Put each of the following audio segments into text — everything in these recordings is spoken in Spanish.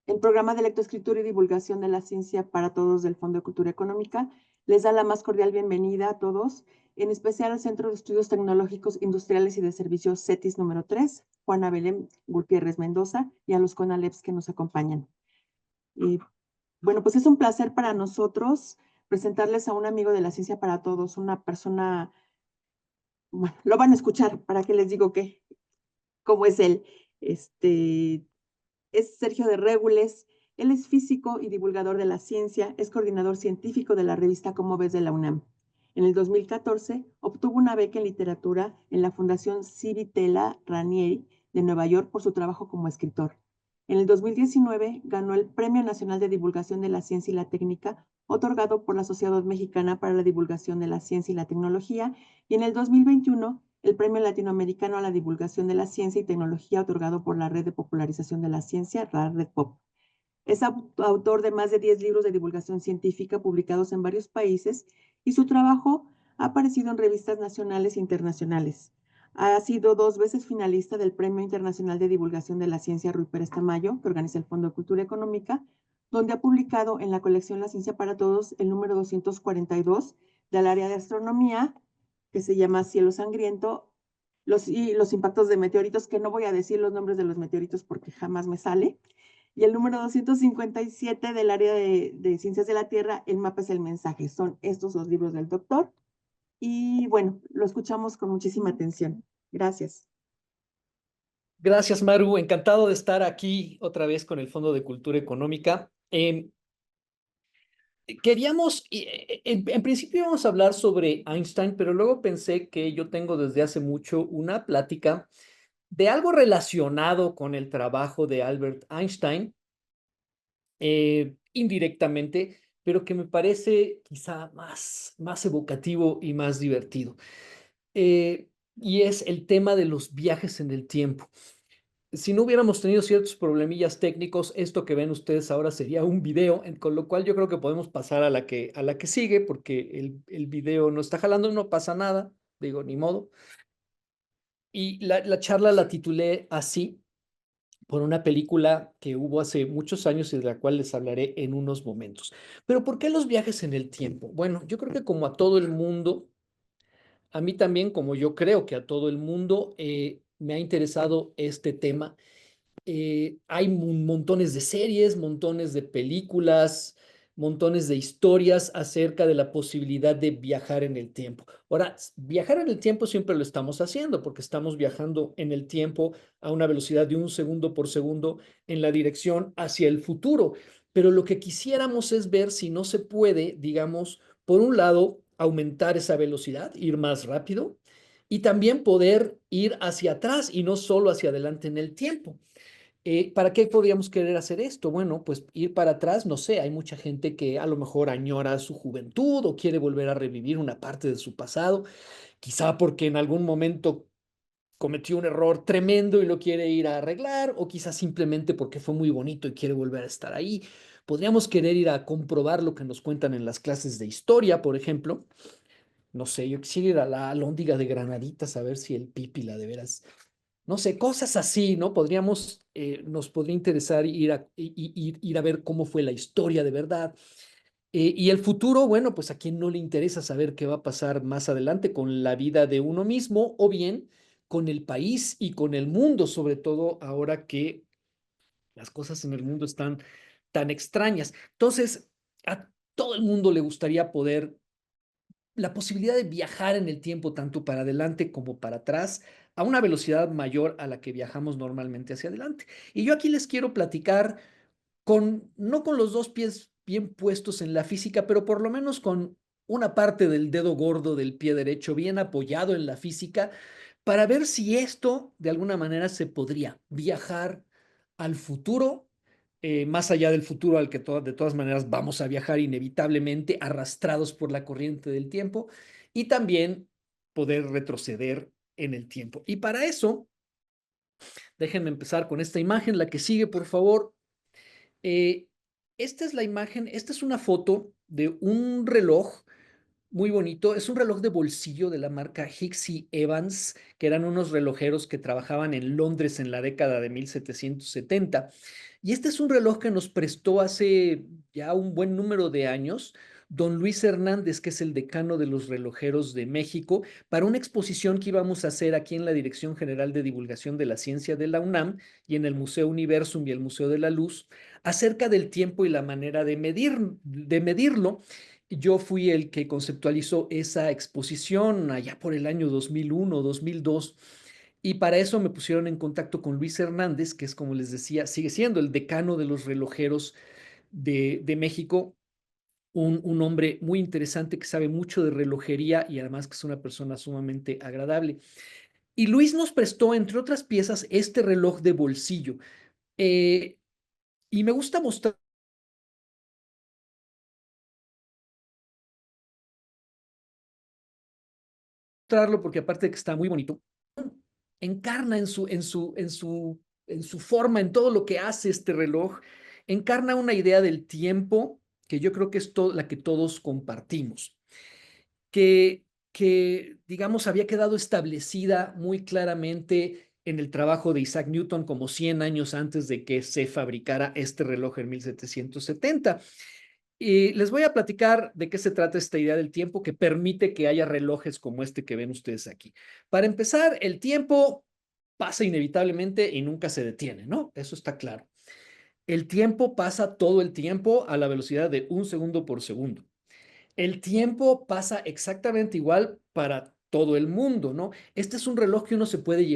El programa de lectoescritura y divulgación de la ciencia para todos del Fondo de Cultura Económica les da la más cordial bienvenida a todos, en especial al Centro de Estudios Tecnológicos Industriales y de Servicios CETIS número 3, Juana Belén Gutiérrez Mendoza, y a los CONALEPS que nos acompañan. Y bueno, pues es un placer para nosotros presentarles a un amigo de la ciencia para todos, una persona, bueno, lo van a escuchar, ¿para qué les digo cómo es él? Es Sergio de Régules. Él es físico y divulgador de la ciencia, es coordinador científico de la revista Cómo ves de la UNAM. En el 2014 obtuvo una beca en literatura en la Fundación Civitella Ranieri de Nueva York por su trabajo como escritor. En el 2019 ganó el Premio Nacional de Divulgación de la Ciencia y la Técnica, otorgado por la Sociedad Mexicana para la Divulgación de la Ciencia y la Tecnología, y en el 2021 el Premio Latinoamericano a la Divulgación de la Ciencia y Tecnología, otorgado por la Red de Popularización de la Ciencia, la Red POP. Es autor de más de 10 libros de divulgación científica publicados en varios países y su trabajo ha aparecido en revistas nacionales e internacionales. Ha sido 2 veces finalista del Premio Internacional de Divulgación de la Ciencia Ruy Pérez Tamayo, que organiza el Fondo de Cultura Económica, donde ha publicado en la colección La Ciencia para Todos el número 242 del área de astronomía, que se llama Cielo Sangriento, los impactos de meteoritos, que no voy a decir los nombres de los meteoritos porque jamás me sale, y el número 257 del área de Ciencias de la Tierra, El mapa es el mensaje. Son estos los libros del doctor. Y bueno, lo escuchamos con muchísima atención. Gracias. Gracias, Maru. Encantado de estar aquí otra vez con el Fondo de Cultura Económica. Queríamos, en principio íbamos a hablar sobre Einstein, pero luego pensé que yo tengo desde hace mucho una plática de algo relacionado con el trabajo de Albert Einstein, indirectamente, pero que me parece quizá más evocativo y más divertido. Y es el tema de los viajes en el tiempo. Si no hubiéramos tenido ciertos problemillas técnicos, esto que ven ustedes ahora sería un video, con lo cual yo creo que podemos pasar a la que sigue, porque el video no está jalando, no pasa nada, digo, ni modo. Y la charla la titulé así, por una película que hubo hace muchos años y de la cual les hablaré en unos momentos. Pero ¿por qué los viajes en el tiempo? Bueno, yo creo que como a todo el mundo, a mí también, como yo creo que a todo el mundo, me ha interesado este tema. Hay montones de series, montones de películas, montones de historias acerca de la posibilidad de viajar en el tiempo. Ahora, viajar en el tiempo siempre lo estamos haciendo porque estamos viajando en el tiempo a una velocidad de 1 segundo por segundo en la dirección hacia el futuro. Pero lo que quisiéramos es ver si no se puede, digamos, por un lado, aumentar esa velocidad, ir más rápido, y también poder ir hacia atrás y no solo hacia adelante en el tiempo. ¿Para qué podríamos querer hacer esto? Bueno, pues ir para atrás, no sé, hay mucha gente que a lo mejor añora su juventud o quiere volver a revivir una parte de su pasado, quizá porque en algún momento cometió un error tremendo y lo quiere ir a arreglar, o quizá simplemente porque fue muy bonito y quiere volver a estar ahí. Podríamos querer ir a comprobar lo que nos cuentan en las clases de historia, por ejemplo. No sé, yo quisiera ir a la Alhóndiga de Granaditas a ver si el Pípila de veras, no sé, cosas así, ¿no? Nos podría interesar ir a ver cómo fue la historia de verdad. Y el futuro, bueno, pues a quién no le interesa saber qué va a pasar más adelante con la vida de uno mismo o bien con el país y con el mundo, sobre todo ahora que las cosas en el mundo están tan extrañas. Entonces, a todo el mundo le gustaría poder la posibilidad de viajar en el tiempo tanto para adelante como para atrás a una velocidad mayor a la que viajamos normalmente hacia adelante. Y yo aquí les quiero platicar no con los dos pies bien puestos en la física, pero por lo menos con una parte del dedo gordo del pie derecho bien apoyado en la física para ver si esto de alguna manera se podría viajar al futuro, más allá del futuro al que de todas maneras vamos a viajar inevitablemente arrastrados por la corriente del tiempo y también poder retroceder en el tiempo. Y para eso, déjenme empezar con esta imagen, la que sigue, por favor. Esta es la imagen, esta es una foto de un reloj muy bonito. Es un reloj de bolsillo de la marca Hixie Evans, que eran unos relojeros que trabajaban en Londres en la década de 1770. Y este es un reloj que nos prestó hace ya un buen número de años don Luis Hernández, que es el decano de los relojeros de México, para una exposición que íbamos a hacer aquí en la Dirección General de Divulgación de la Ciencia de la UNAM y en el Museo Universum y el Museo de la Luz, acerca del tiempo y la manera de medirlo. Yo fui el que conceptualizó esa exposición allá por el año 2001, 2002. Y para eso me pusieron en contacto con Luis Hernández, que es, como les decía, sigue siendo el decano de los relojeros de México, un hombre muy interesante que sabe mucho de relojería y además que es una persona sumamente agradable. Y Luis nos prestó, entre otras piezas, este reloj de bolsillo. Eh, y me gusta mostrarlo porque aparte de que está muy bonito, encarna en su forma, en todo lo que hace este reloj, encarna una idea del tiempo que yo creo que es la que todos compartimos, digamos, había quedado establecida muy claramente en el trabajo de Isaac Newton como 100 años antes de que se fabricara este reloj en 1770. Y les voy a platicar de qué se trata esta idea del tiempo que permite que haya relojes como este que ven ustedes aquí. Para empezar, el tiempo pasa inevitablemente y nunca se detiene, ¿no? Eso está claro. El tiempo pasa todo el tiempo a la velocidad de 1 segundo por segundo. El tiempo pasa exactamente igual para todo el mundo, ¿no? Este es un reloj que uno se podía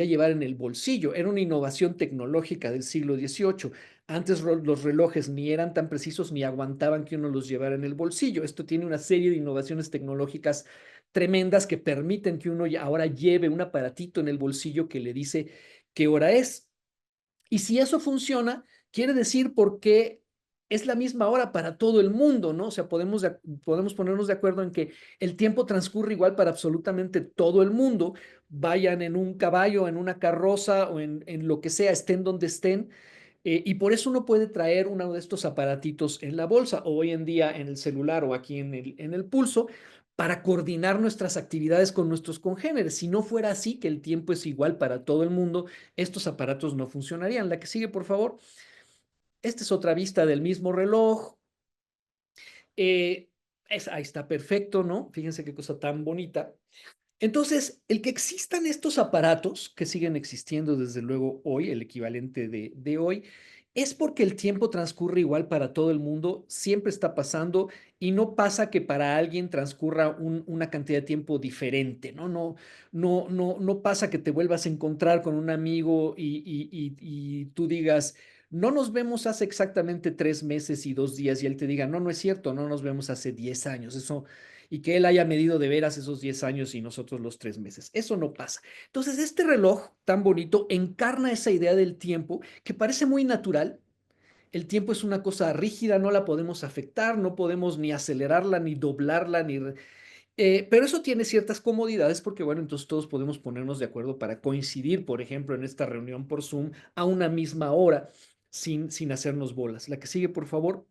llevar en el bolsillo. Era una innovación tecnológica del siglo XVIII. Antes los relojes ni eran tan precisos ni aguantaban que uno los llevara en el bolsillo. Esto tiene una serie de innovaciones tecnológicas tremendas que permiten que uno ahora lleve un aparatito en el bolsillo que le dice qué hora es. Y si eso funciona, quiere decir por qué es la misma hora para todo el mundo, ¿no? O sea, podemos ponernos de acuerdo en que el tiempo transcurre igual para absolutamente todo el mundo, vayan en un caballo, en una carroza o en lo que sea, estén donde estén. Y por eso uno puede traer uno de estos aparatitos en la bolsa o hoy en día en el celular o aquí en el pulso para coordinar nuestras actividades con nuestros congéneres. Si no fuera así, que el tiempo es igual para todo el mundo, estos aparatos no funcionarían. La que sigue, por favor. Esta es otra vista del mismo reloj. Ahí está perfecto, ¿no? Fíjense qué cosa tan bonita. Entonces, el que existan estos aparatos, que siguen existiendo desde luego hoy, el equivalente de hoy, es porque el tiempo transcurre igual para todo el mundo, siempre está pasando y no pasa que para alguien transcurra una cantidad de tiempo diferente, ¿no? No pasa que te vuelvas a encontrar con un amigo y tú digas, no nos vemos hace exactamente 3 meses y 2 días y él te diga, no, no es cierto, no nos vemos hace 10 años. Eso y que él haya medido de veras esos 10 años y nosotros los 3 meses. Eso no pasa. Entonces, este reloj tan bonito encarna esa idea del tiempo que parece muy natural. El tiempo es una cosa rígida, no la podemos afectar, no podemos ni acelerarla, ni doblarla, pero eso tiene ciertas comodidades porque, bueno, entonces todos podemos ponernos de acuerdo para coincidir, por ejemplo, en esta reunión por Zoom a una misma hora sin hacernos bolas. La que sigue, por favor.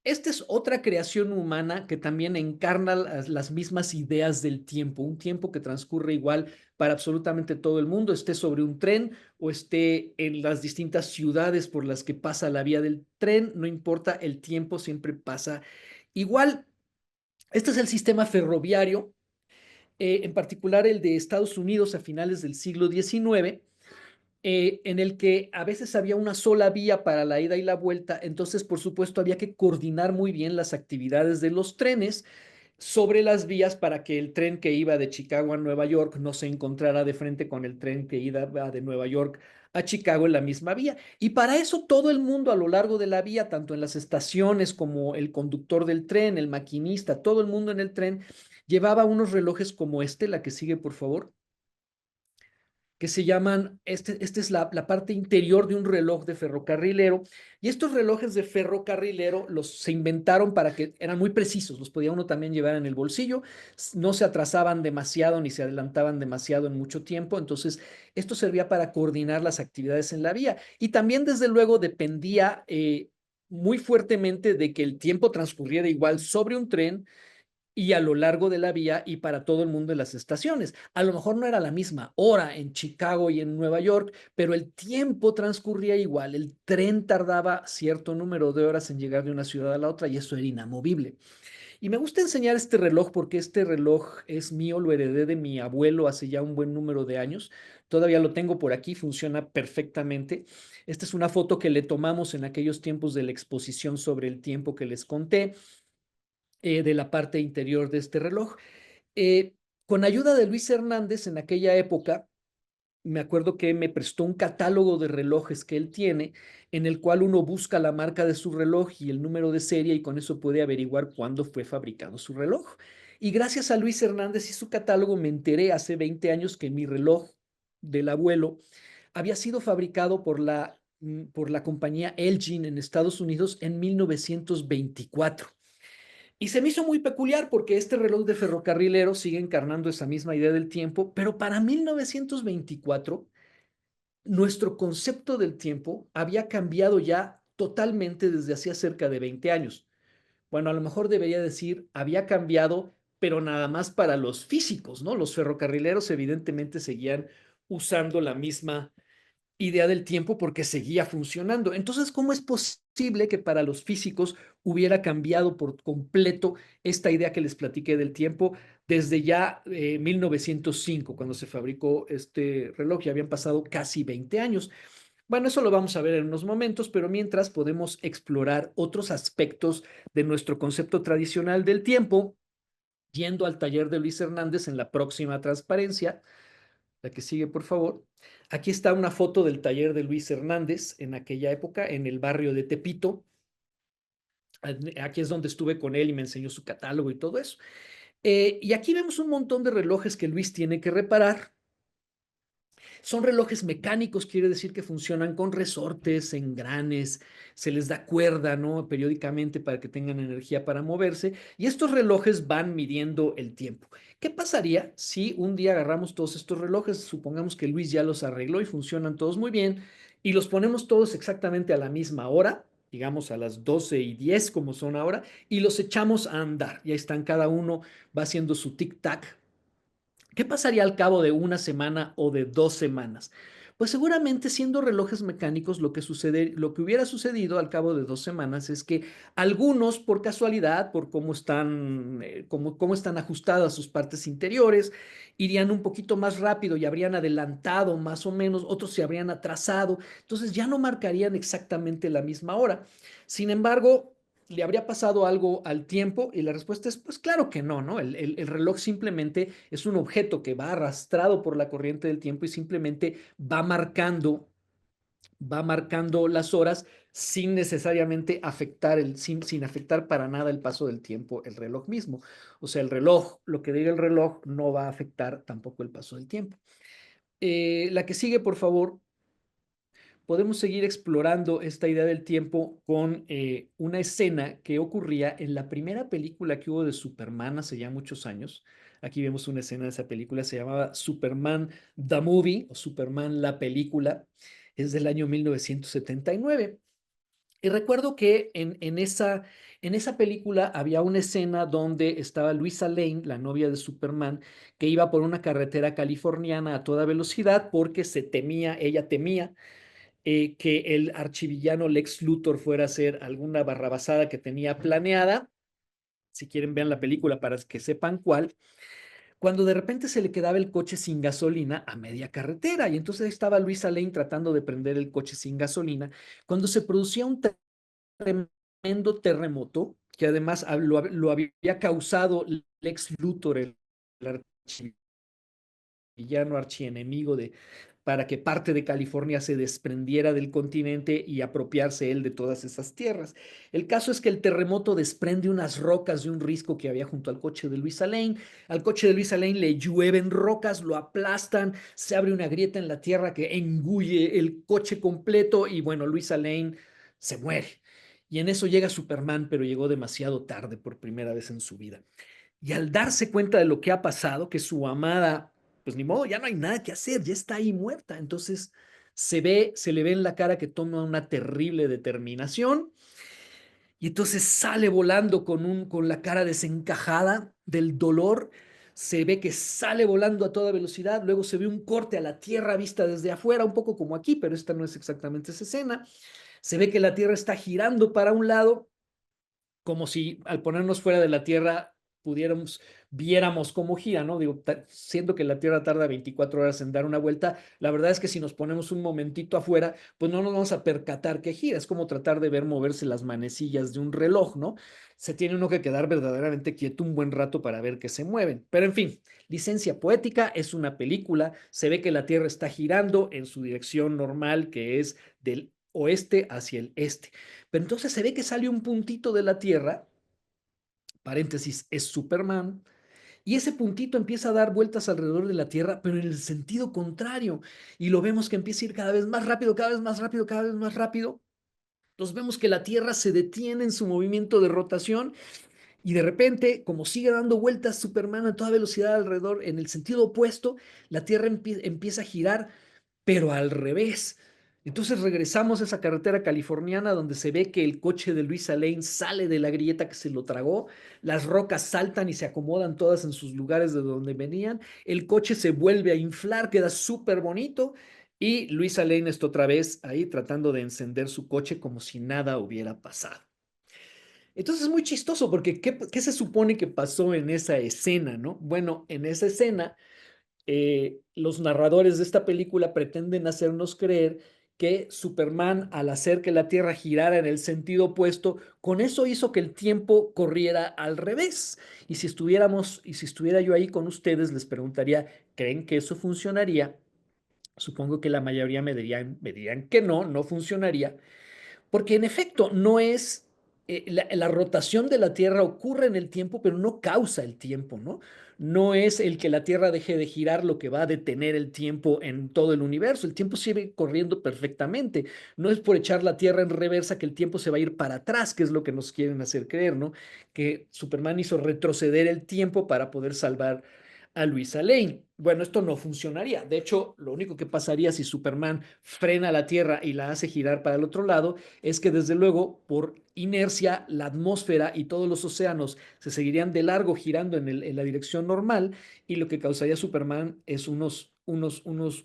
Esta es otra creación humana que también encarna las mismas ideas del tiempo, un tiempo que transcurre igual para absolutamente todo el mundo, esté sobre un tren o esté en las distintas ciudades por las que pasa la vía del tren, no importa, el tiempo siempre pasa igual. Este es el sistema ferroviario, en particular el de Estados Unidos a finales del siglo XIX, en el que a veces había una sola vía para la ida y la vuelta, entonces por supuesto había que coordinar muy bien las actividades de los trenes sobre las vías para que el tren que iba de Chicago a Nueva York no se encontrara de frente con el tren que iba de Nueva York a Chicago en la misma vía. Y para eso todo el mundo a lo largo de la vía, tanto en las estaciones como el conductor del tren, el maquinista, todo el mundo en el tren, llevaba unos relojes como este, la que sigue, por favor, que se llaman, este es la parte interior de un reloj de ferrocarrilero, y estos relojes de ferrocarrilero se inventaron para que eran muy precisos, los podía uno también llevar en el bolsillo, no se atrasaban demasiado ni se adelantaban demasiado en mucho tiempo, entonces esto servía para coordinar las actividades en la vía, y también desde luego dependía muy fuertemente de que el tiempo transcurriera igual sobre un tren y a lo largo de la vía y para todo el mundo en las estaciones. A lo mejor no era la misma hora en Chicago y en Nueva York, pero el tiempo transcurría igual. El tren tardaba cierto número de horas en llegar de una ciudad a la otra y eso era inamovible. Y me gusta enseñar este reloj porque este reloj es mío, lo heredé de mi abuelo hace ya un buen número de años. Todavía lo tengo por aquí, funciona perfectamente. Esta es una foto que le tomamos en aquellos tiempos de la exposición sobre el tiempo que les conté, de la parte interior de este reloj. Eh, con ayuda de Luis Hernández en aquella época, me acuerdo que me prestó un catálogo de relojes que él tiene, en el cual uno busca la marca de su reloj y el número de serie y con eso puede averiguar cuándo fue fabricado su reloj. Y gracias a Luis Hernández y su catálogo me enteré hace 20 años que mi reloj del abuelo había sido fabricado por la compañía Elgin en Estados Unidos en 1924. Y se me hizo muy peculiar porque este reloj de ferrocarrilero sigue encarnando esa misma idea del tiempo, pero para 1924 nuestro concepto del tiempo había cambiado ya totalmente desde hacía cerca de 20 años. Bueno, a lo mejor debería decir, había cambiado, pero nada más para los físicos, ¿no? Los ferrocarrileros evidentemente seguían usando la misma idea del tiempo porque seguía funcionando. Entonces, ¿cómo es posible que para los físicos hubiera cambiado por completo esta idea que les platiqué del tiempo desde ya 1905, cuando se fabricó este reloj? Ya habían pasado casi 20 años. Bueno, eso lo vamos a ver en unos momentos, pero mientras podemos explorar otros aspectos de nuestro concepto tradicional del tiempo, yendo al taller de Luis Hernández en la próxima transparencia. La que sigue, por favor. Aquí está una foto del taller de Luis Hernández en aquella época, en el barrio de Tepito. Aquí es donde estuve con él y me enseñó su catálogo y todo eso. Y aquí vemos un montón de relojes que Luis tiene que reparar. Son relojes mecánicos, quiere decir que funcionan con resortes, engranes, se les da cuerda, ¿no? Periódicamente para que tengan energía para moverse. Y estos relojes van midiendo el tiempo. ¿Qué pasaría si un día agarramos todos estos relojes, supongamos que Luis ya los arregló y funcionan todos muy bien, y los ponemos todos exactamente a la misma hora, digamos a las 12:10 como son ahora, y los echamos a andar? Y ahí están, cada uno va haciendo su tic-tac. ¿Qué pasaría al cabo de una semana o de 2 semanas? Pues seguramente, siendo relojes mecánicos, lo que hubiera sucedido al cabo de 2 semanas es que algunos, por casualidad, por cómo están ajustadas sus partes interiores, irían un poquito más rápido y habrían adelantado más o menos, otros se habrían atrasado, entonces ya no marcarían exactamente la misma hora. Sin embargo, ¿le habría pasado algo al tiempo? Y la respuesta es, pues claro que no, ¿no? El reloj simplemente es un objeto que va arrastrado por la corriente del tiempo y simplemente va marcando las horas sin necesariamente sin afectar para nada el paso del tiempo, el reloj mismo. O sea, el reloj, lo que diga el reloj, no va a afectar tampoco el paso del tiempo. La que sigue, por favor. Podemos seguir explorando esta idea del tiempo con una escena que ocurría en la primera película que hubo de Superman hace ya muchos años. Aquí vemos una escena de esa película, se llamaba Superman The Movie o Superman la película, es del año 1979. Y recuerdo que en esa película había una escena donde estaba Luisa Lane, la novia de Superman, que iba por una carretera californiana a toda velocidad porque ella temía que el archivillano Lex Luthor fuera a hacer alguna barrabasada que tenía planeada. Si quieren, vean la película para que sepan cuál. Cuando de repente se le quedaba el coche sin gasolina a media carretera. Y entonces ahí estaba Luisa Lane tratando de prender el coche sin gasolina. Cuando se producía un tremendo terremoto, que además lo había causado Lex Luthor, el villano archienemigo para que parte de California se desprendiera del continente y apropiarse él de todas esas tierras. El caso es que el terremoto desprende unas rocas de un risco que había junto al coche de Luisa Lane. Al coche de Luisa Lane le llueven rocas, lo aplastan, se abre una grieta en la tierra que engulle el coche completo y bueno, Luisa Lane se muere. Y en eso llega Superman, pero llegó demasiado tarde por primera vez en su vida. Y al darse cuenta de lo que ha pasado, que su amada, pues ni modo, ya no hay nada que hacer, ya está ahí muerta. Entonces se le ve en la cara que toma una terrible determinación y entonces sale volando con la cara desencajada del dolor. Se ve que sale volando a toda velocidad, luego se ve un corte a la Tierra vista desde afuera, un poco como aquí, pero esta no es exactamente esa escena. Se ve que la Tierra está girando para un lado, como si al ponernos fuera de la Tierra viéramos cómo gira, ¿no? Digo, siendo que la Tierra tarda 24 horas en dar una vuelta, la verdad es que si nos ponemos un momentito afuera, pues no nos vamos a percatar que gira. Es como tratar de ver moverse las manecillas de un reloj, ¿no? Se tiene uno que quedar verdaderamente quieto un buen rato para ver que se mueven. Pero en fin, licencia poética, es una película, se ve que la Tierra está girando en su dirección normal, que es del oeste hacia el este. Pero entonces se ve que sale un puntito de la Tierra, paréntesis, es Superman, y ese puntito empieza a dar vueltas alrededor de la Tierra, pero en el sentido contrario. Y lo vemos que empieza a ir cada vez más rápido, cada vez más rápido, cada vez más rápido. Entonces vemos que la Tierra se detiene en su movimiento de rotación y de repente, como sigue dando vueltas Superman a toda velocidad alrededor, en el sentido opuesto, la Tierra empieza a girar, pero al revés. Entonces regresamos a esa carretera californiana donde se ve que el coche de Luisa Lane sale de la grieta que se lo tragó, las rocas saltan y se acomodan todas en sus lugares de donde venían, el coche se vuelve a inflar, queda súper bonito y Luisa Lane está otra vez ahí tratando de encender su coche como si nada hubiera pasado. Entonces es muy chistoso porque ¿qué se supone que pasó en esa escena, no? Bueno, en esa escena los narradores de esta película pretenden hacernos creer que Superman, al hacer que la Tierra girara en el sentido opuesto, con eso hizo que el tiempo corriera al revés. Y si estuviera yo ahí con ustedes, les preguntaría, ¿creen que eso funcionaría? Supongo que la mayoría me dirían que no, no funcionaría. Porque en efecto, no es, la rotación de la Tierra ocurre en el tiempo, pero no causa el tiempo, ¿no? No es el que la Tierra deje de girar lo que va a detener el tiempo en todo el universo. El tiempo sigue corriendo perfectamente. No es por echar la Tierra en reversa que el tiempo se va a ir para atrás, que es lo que nos quieren hacer creer, ¿no? Que Superman hizo retroceder el tiempo para poder salvar a Luisa Lane. Bueno, esto no funcionaría. De hecho, lo único que pasaría si Superman frena la Tierra y la hace girar para el otro lado es que desde luego por inercia la atmósfera y todos los océanos se seguirían de largo girando en la dirección normal y lo que causaría Superman es unos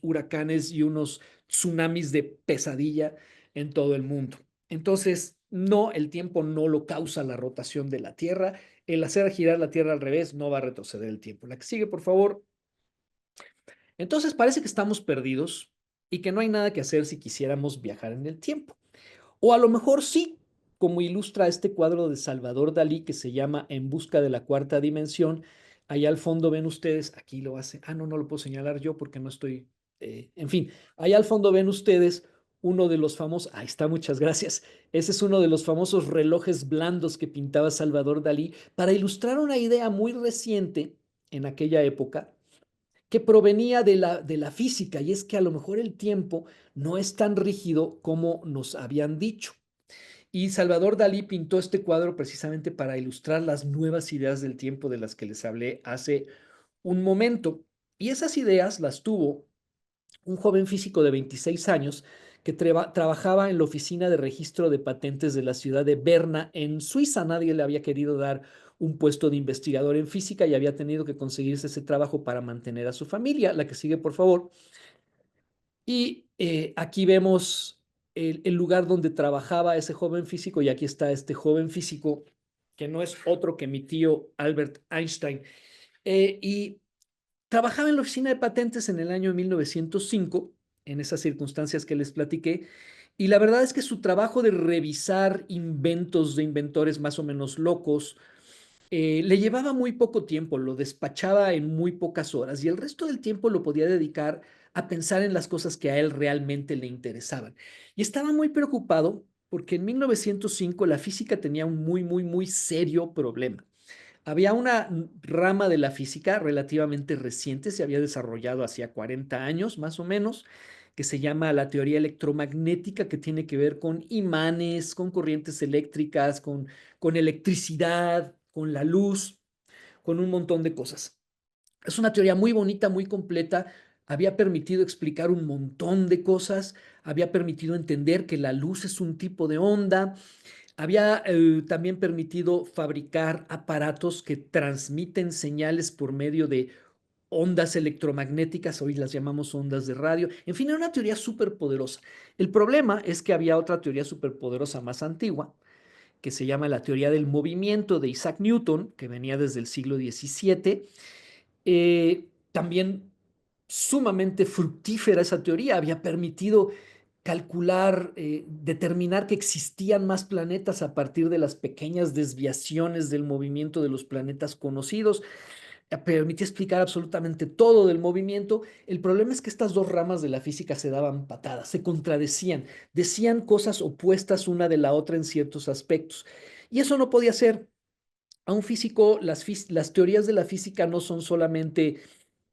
huracanes y unos tsunamis de pesadilla en todo el mundo. Entonces, no, el tiempo no lo causa la rotación de la Tierra. El hacer girar la Tierra al revés no va a retroceder el tiempo. La que sigue, por favor. Entonces parece que estamos perdidos y que no hay nada que hacer si quisiéramos viajar en el tiempo. O a lo mejor sí, como ilustra este cuadro de Salvador Dalí que se llama En busca de la cuarta dimensión. Allá al fondo ven ustedes, aquí lo hace, no, no lo puedo señalar yo porque no estoy, en fin, allá al fondo ven ustedes uno de los famosos, ahí está, muchas gracias, ese es uno de los famosos relojes blandos que pintaba Salvador Dalí para ilustrar una idea muy reciente en aquella época que provenía de la física, y es que a lo mejor el tiempo no es tan rígido como nos habían dicho. Y Salvador Dalí pintó este cuadro precisamente para ilustrar las nuevas ideas del tiempo de las que les hablé hace un momento. Y esas ideas las tuvo un joven físico de 26 años que trabajaba en la oficina de registro de patentes de la ciudad de Berna, en Suiza. Nadie le había querido dar un puesto de investigador en física y había tenido que conseguirse ese trabajo para mantener a su familia. La que sigue, por favor. Y aquí vemos el lugar donde trabajaba ese joven físico y aquí está este joven físico que no es otro que mi tío Albert Einstein. Y trabajaba en la oficina de patentes en el año 1905, en esas circunstancias que les platiqué, y la verdad es que su trabajo de revisar inventos de inventores más o menos locos le llevaba muy poco tiempo, lo despachaba en muy pocas horas y el resto del tiempo lo podía dedicar a pensar en las cosas que a él realmente le interesaban. Y estaba muy preocupado porque en 1905 la física tenía un muy, muy, muy serio problema. Había una rama de la física relativamente reciente, se había desarrollado hacía 40 años más o menos, que se llama la teoría electromagnética, que tiene que ver con imanes, con corrientes eléctricas, con electricidad, con la luz, con un montón de cosas. Es una teoría muy bonita, muy completa. Había permitido explicar un montón de cosas, había permitido entender que la luz es un tipo de onda, Había también permitido fabricar aparatos que transmiten señales por medio de ondas electromagnéticas, hoy las llamamos ondas de radio. En fin, era una teoría súper poderosa. El problema es que había otra teoría súper poderosa más antigua, que se llama la teoría del movimiento de Isaac Newton, que venía desde el siglo XVII. También sumamente fructífera esa teoría, había permitido calcular, determinar que existían más planetas a partir de las pequeñas desviaciones del movimiento de los planetas conocidos, permitía explicar absolutamente todo del movimiento. El problema es que estas dos ramas de la física se daban patadas, se contradecían, decían cosas opuestas una de la otra en ciertos aspectos. Y eso no podía ser. A un físico, las teorías de la física no son solamente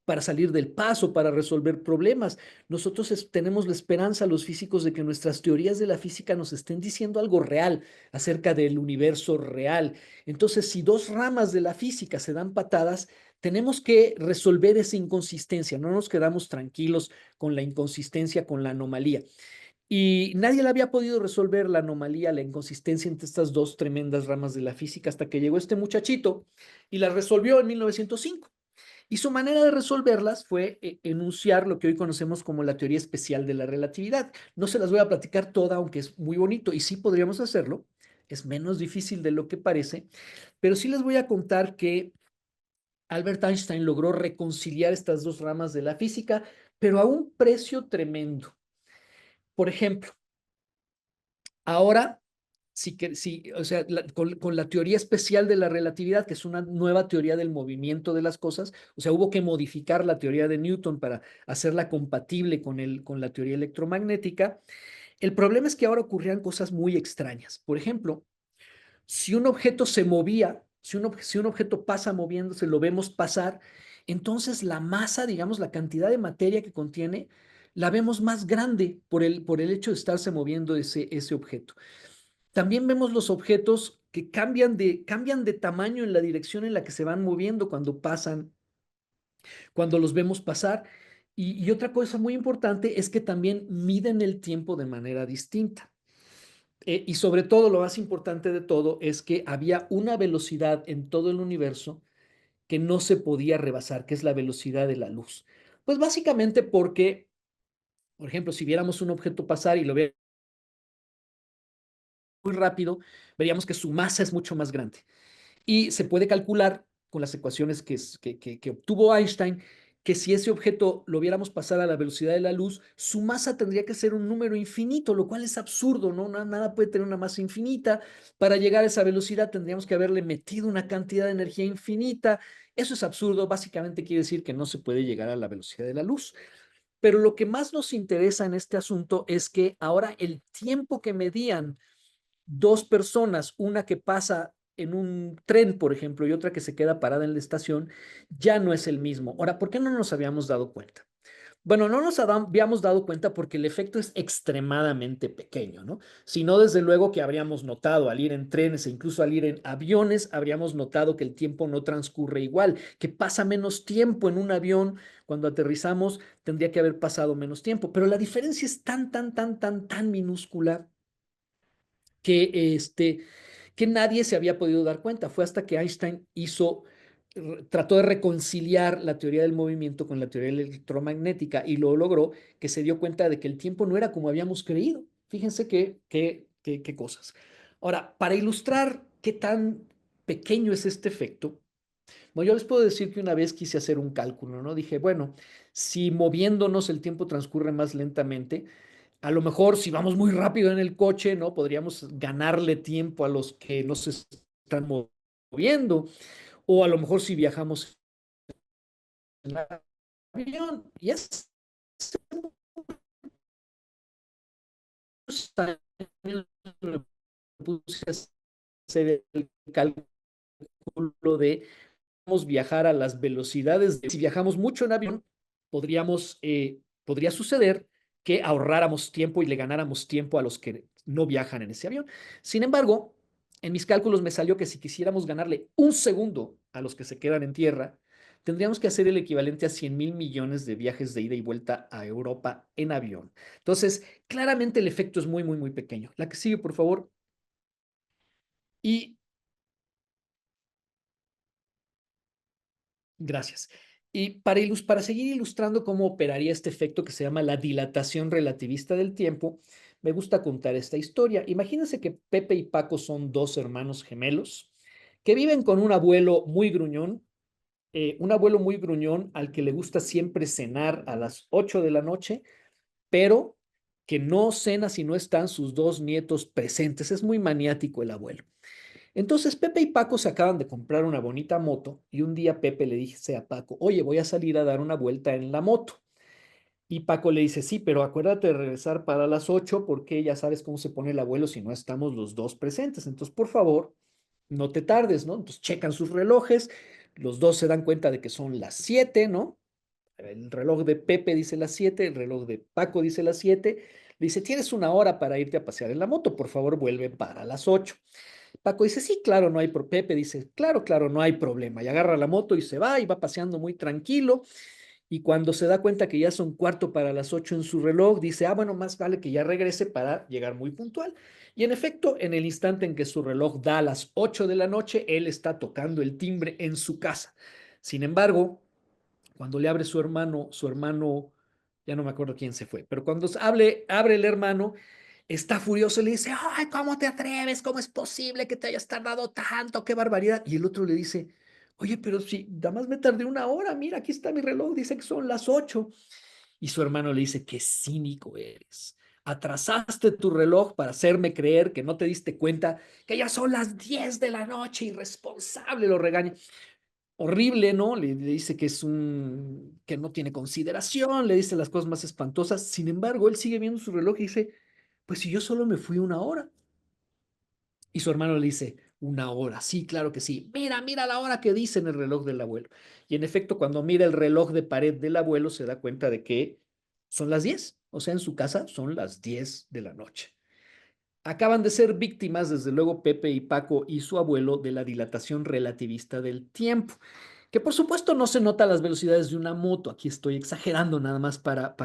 para salir del paso, para resolver problemas. Nosotros tenemos la esperanza, los físicos, de que nuestras teorías de la física nos estén diciendo algo real acerca del universo real. Entonces, si dos ramas de la física se dan patadas, tenemos que resolver esa inconsistencia. No nos quedamos tranquilos con la inconsistencia, con la anomalía. Y nadie la había podido resolver, la anomalía, la inconsistencia entre estas dos tremendas ramas de la física, hasta que llegó este muchachito y la resolvió en 1905. Y su manera de resolverlas fue enunciar lo que hoy conocemos como la teoría especial de la relatividad. No se las voy a platicar toda, aunque es muy bonito, y sí podríamos hacerlo. Es menos difícil de lo que parece, pero sí les voy a contar que Albert Einstein logró reconciliar estas dos ramas de la física, pero a un precio tremendo. Por ejemplo, ahora, o sea, con la teoría especial de la relatividad, que es una nueva teoría del movimiento de las cosas, o sea, hubo que modificar la teoría de Newton para hacerla compatible con la teoría electromagnética. El problema es que ahora ocurrían cosas muy extrañas. Por ejemplo, si un objeto se movía, si un objeto pasa moviéndose, lo vemos pasar, entonces la masa, digamos, la cantidad de materia que contiene, la vemos más grande por el hecho de estarse moviendo ese objeto. También vemos los objetos que cambian de tamaño en la dirección en la que se van moviendo cuando pasan, cuando los vemos pasar. Y otra cosa muy importante es que también miden el tiempo de manera distinta. Y sobre todo, lo más importante de todo es que había una velocidad en todo el universo que no se podía rebasar, que es la velocidad de la luz. Pues básicamente porque, por ejemplo, si viéramos un objeto pasar y lo viéramos muy rápido, veríamos que su masa es mucho más grande. Y se puede calcular con las ecuaciones que obtuvo Einstein que si ese objeto lo viéramos pasar a la velocidad de la luz, su masa tendría que ser un número infinito, lo cual es absurdo, ¿no? Nada puede tener una masa infinita. Para llegar a esa velocidad tendríamos que haberle metido una cantidad de energía infinita. Eso es absurdo, básicamente quiere decir que no se puede llegar a la velocidad de la luz. Pero lo que más nos interesa en este asunto es que ahora el tiempo que medían dos personas, una que pasa en un tren, por ejemplo, y otra que se queda parada en la estación, ya no es el mismo. Ahora, ¿por qué no nos habíamos dado cuenta? Bueno, no nos habíamos dado cuenta porque el efecto es extremadamente pequeño, ¿no? Sino desde luego que habríamos notado al ir en trenes e incluso al ir en aviones, habríamos notado que el tiempo no transcurre igual, que pasa menos tiempo en un avión. Cuando aterrizamos tendría que haber pasado menos tiempo, pero la diferencia es tan minúscula que, que nadie se había podido dar cuenta. Fue hasta que Einstein trató de reconciliar la teoría del movimiento con la teoría electromagnética y lo logró, que se dio cuenta de que el tiempo no era como habíamos creído. Fíjense qué cosas. Ahora, para ilustrar qué tan pequeño es este efecto, bueno, yo les puedo decir que una vez quise hacer un cálculo, ¿no? Dije, bueno, si moviéndonos el tiempo transcurre más lentamente, a lo mejor si vamos muy rápido en el coche, ¿no? Podríamos ganarle tiempo a los que no se están moviendo. O a lo mejor si viajamos en avión. Y es años me puse a hacer el cálculo de viajar a las velocidades. Si viajamos mucho en avión, podría suceder que ahorráramos tiempo y le ganáramos tiempo a los que no viajan en ese avión. Sin embargo, en mis cálculos me salió que si quisiéramos ganarle un segundo a los que se quedan en tierra, tendríamos que hacer el equivalente a 100,000 millones de viajes de ida y vuelta a Europa en avión. Entonces, claramente el efecto es muy pequeño. La que sigue, por favor. Y gracias. Y para seguir ilustrando cómo operaría este efecto que se llama la dilatación relativista del tiempo, me gusta contar esta historia. Imagínense que Pepe y Paco son dos hermanos gemelos que viven con un abuelo muy gruñón al que le gusta siempre cenar a las 8 de la noche, pero que no cena si no están sus dos nietos presentes. Es muy maniático el abuelo. Entonces Pepe y Paco se acaban de comprar una bonita moto y un día Pepe le dice a Paco, oye, voy a salir a dar una vuelta en la moto. Y Paco le dice, sí, pero acuérdate de regresar para las 8 porque ya sabes cómo se pone el abuelo si no estamos los dos presentes. Entonces, por favor, no te tardes, ¿no? Entonces checan sus relojes, los dos se dan cuenta de que son las 7, ¿no? El reloj de Pepe dice las 7, el reloj de Paco dice las 7. Le dice, tienes una hora para irte a pasear en la moto, por favor, vuelve para las 8. Paco dice, sí, claro, no hay problema. Pepe dice, claro, claro, no hay problema. Y agarra la moto y va paseando muy tranquilo. Y cuando se da cuenta que ya son cuarto para las 8 en su reloj, dice, ah, bueno, más vale que ya regrese para llegar muy puntual. Y en efecto, en el instante en que su reloj da a las 8 de la noche, él está tocando el timbre en su casa. Sin embargo, cuando le abre su hermano, ya no me acuerdo quién se fue, pero cuando abre el hermano, está furioso y le dice, ay, ¿cómo te atreves? ¿Cómo es posible que te hayas tardado tanto? ¡Qué barbaridad! Y el otro le dice, oye, pero si nada más me tardé una hora, mira, aquí está mi reloj, dice que son las 8. Y su hermano le dice, qué cínico eres. Atrasaste tu reloj para hacerme creer que no te diste cuenta que ya son las 10 de la noche, irresponsable, lo regaña. Horrible, ¿no? Le dice que que no tiene consideración, le dice las cosas más espantosas. Sin embargo, él sigue viendo su reloj y dice, pues si yo solo me fui una hora. Y su hermano le dice, una hora, sí, claro que sí. Mira, mira la hora que dice en el reloj del abuelo. Y en efecto, cuando mira el reloj de pared del abuelo, se da cuenta de que son las 10. O sea, en su casa son las 10 de la noche. Acaban de ser víctimas, desde luego, Pepe y Paco y su abuelo, de la dilatación relativista del tiempo, que por supuesto no se nota a las velocidades de una moto. Aquí estoy exagerando nada más para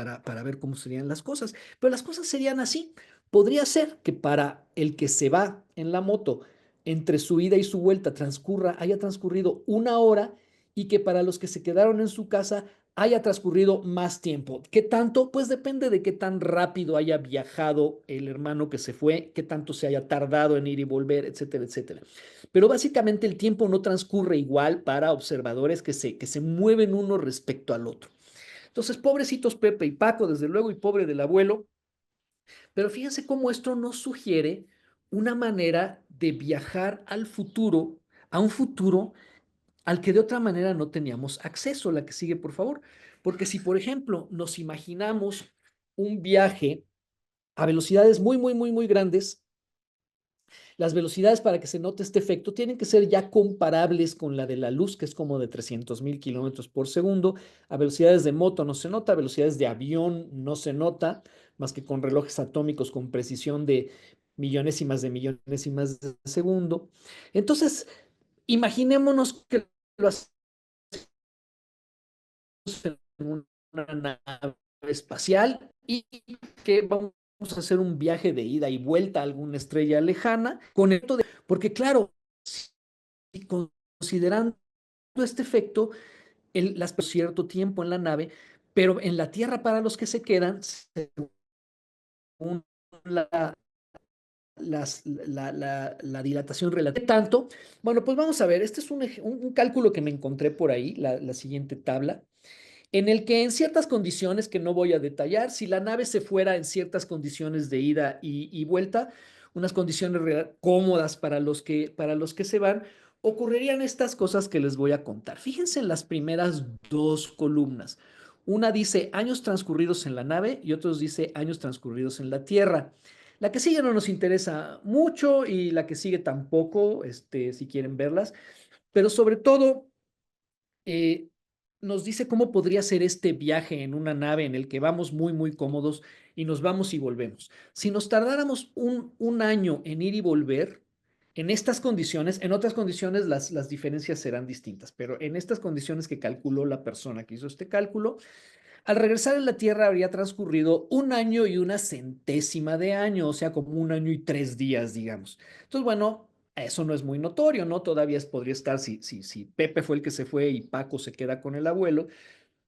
ver cómo serían las cosas, pero las cosas serían así. Podría ser que para el que se va en la moto, entre su ida y su vuelta haya transcurrido una hora y que para los que se quedaron en su casa haya transcurrido más tiempo. ¿Qué tanto? Pues depende de qué tan rápido haya viajado el hermano que se fue, qué tanto se haya tardado en ir y volver, etcétera, etcétera. Pero básicamente el tiempo no transcurre igual para observadores que se mueven uno respecto al otro. Entonces, pobrecitos Pepe y Paco, desde luego, y pobre del abuelo, pero fíjense cómo esto nos sugiere una manera de viajar al futuro, a un futuro al que de otra manera no teníamos acceso. La que sigue, por favor. Porque si, por ejemplo, nos imaginamos un viaje a velocidades muy, muy, muy, muy grandes, las velocidades para que se note este efecto tienen que ser ya comparables con la de la luz, que es como de 300,000 kilómetros por segundo. A velocidades de moto no se nota, a velocidades de avión no se nota, más que con relojes atómicos con precisión de millonésimas de segundo. Entonces, imaginémonos que lo hacemos en una nave espacial y que vamos a hacer un viaje de ida y vuelta a alguna estrella lejana con esto porque claro, si considerando este efecto, las cierto tiempo en la nave, pero en la Tierra para los que se quedan, según la, la dilatación relativa. Tanto, bueno, pues vamos a ver, este es un cálculo que me encontré por ahí, la siguiente tabla, en el que en ciertas condiciones que no voy a detallar, si la nave se fuera en ciertas condiciones de ida y vuelta, unas condiciones cómodas para los que se van, ocurrirían estas cosas que les voy a contar. Fíjense en las primeras dos columnas. Una dice años transcurridos en la nave y otros dice años transcurridos en la Tierra. La que sigue no nos interesa mucho y la que sigue tampoco, si quieren verlas, pero sobre todo eh, nos dice cómo podría ser este viaje en una nave en el que vamos muy, muy cómodos y nos vamos y volvemos. Si nos tardáramos un año en ir y volver, en estas condiciones, en otras condiciones las diferencias serán distintas, pero en estas condiciones que calculó la persona que hizo este cálculo, al regresar a la Tierra habría transcurrido un año y una centésima de año, o sea, como un año y 3 días, digamos. Entonces, bueno, Eso no es muy notorio, ¿no? Todavía podría estar si Pepe fue el que se fue y Paco se queda con el abuelo.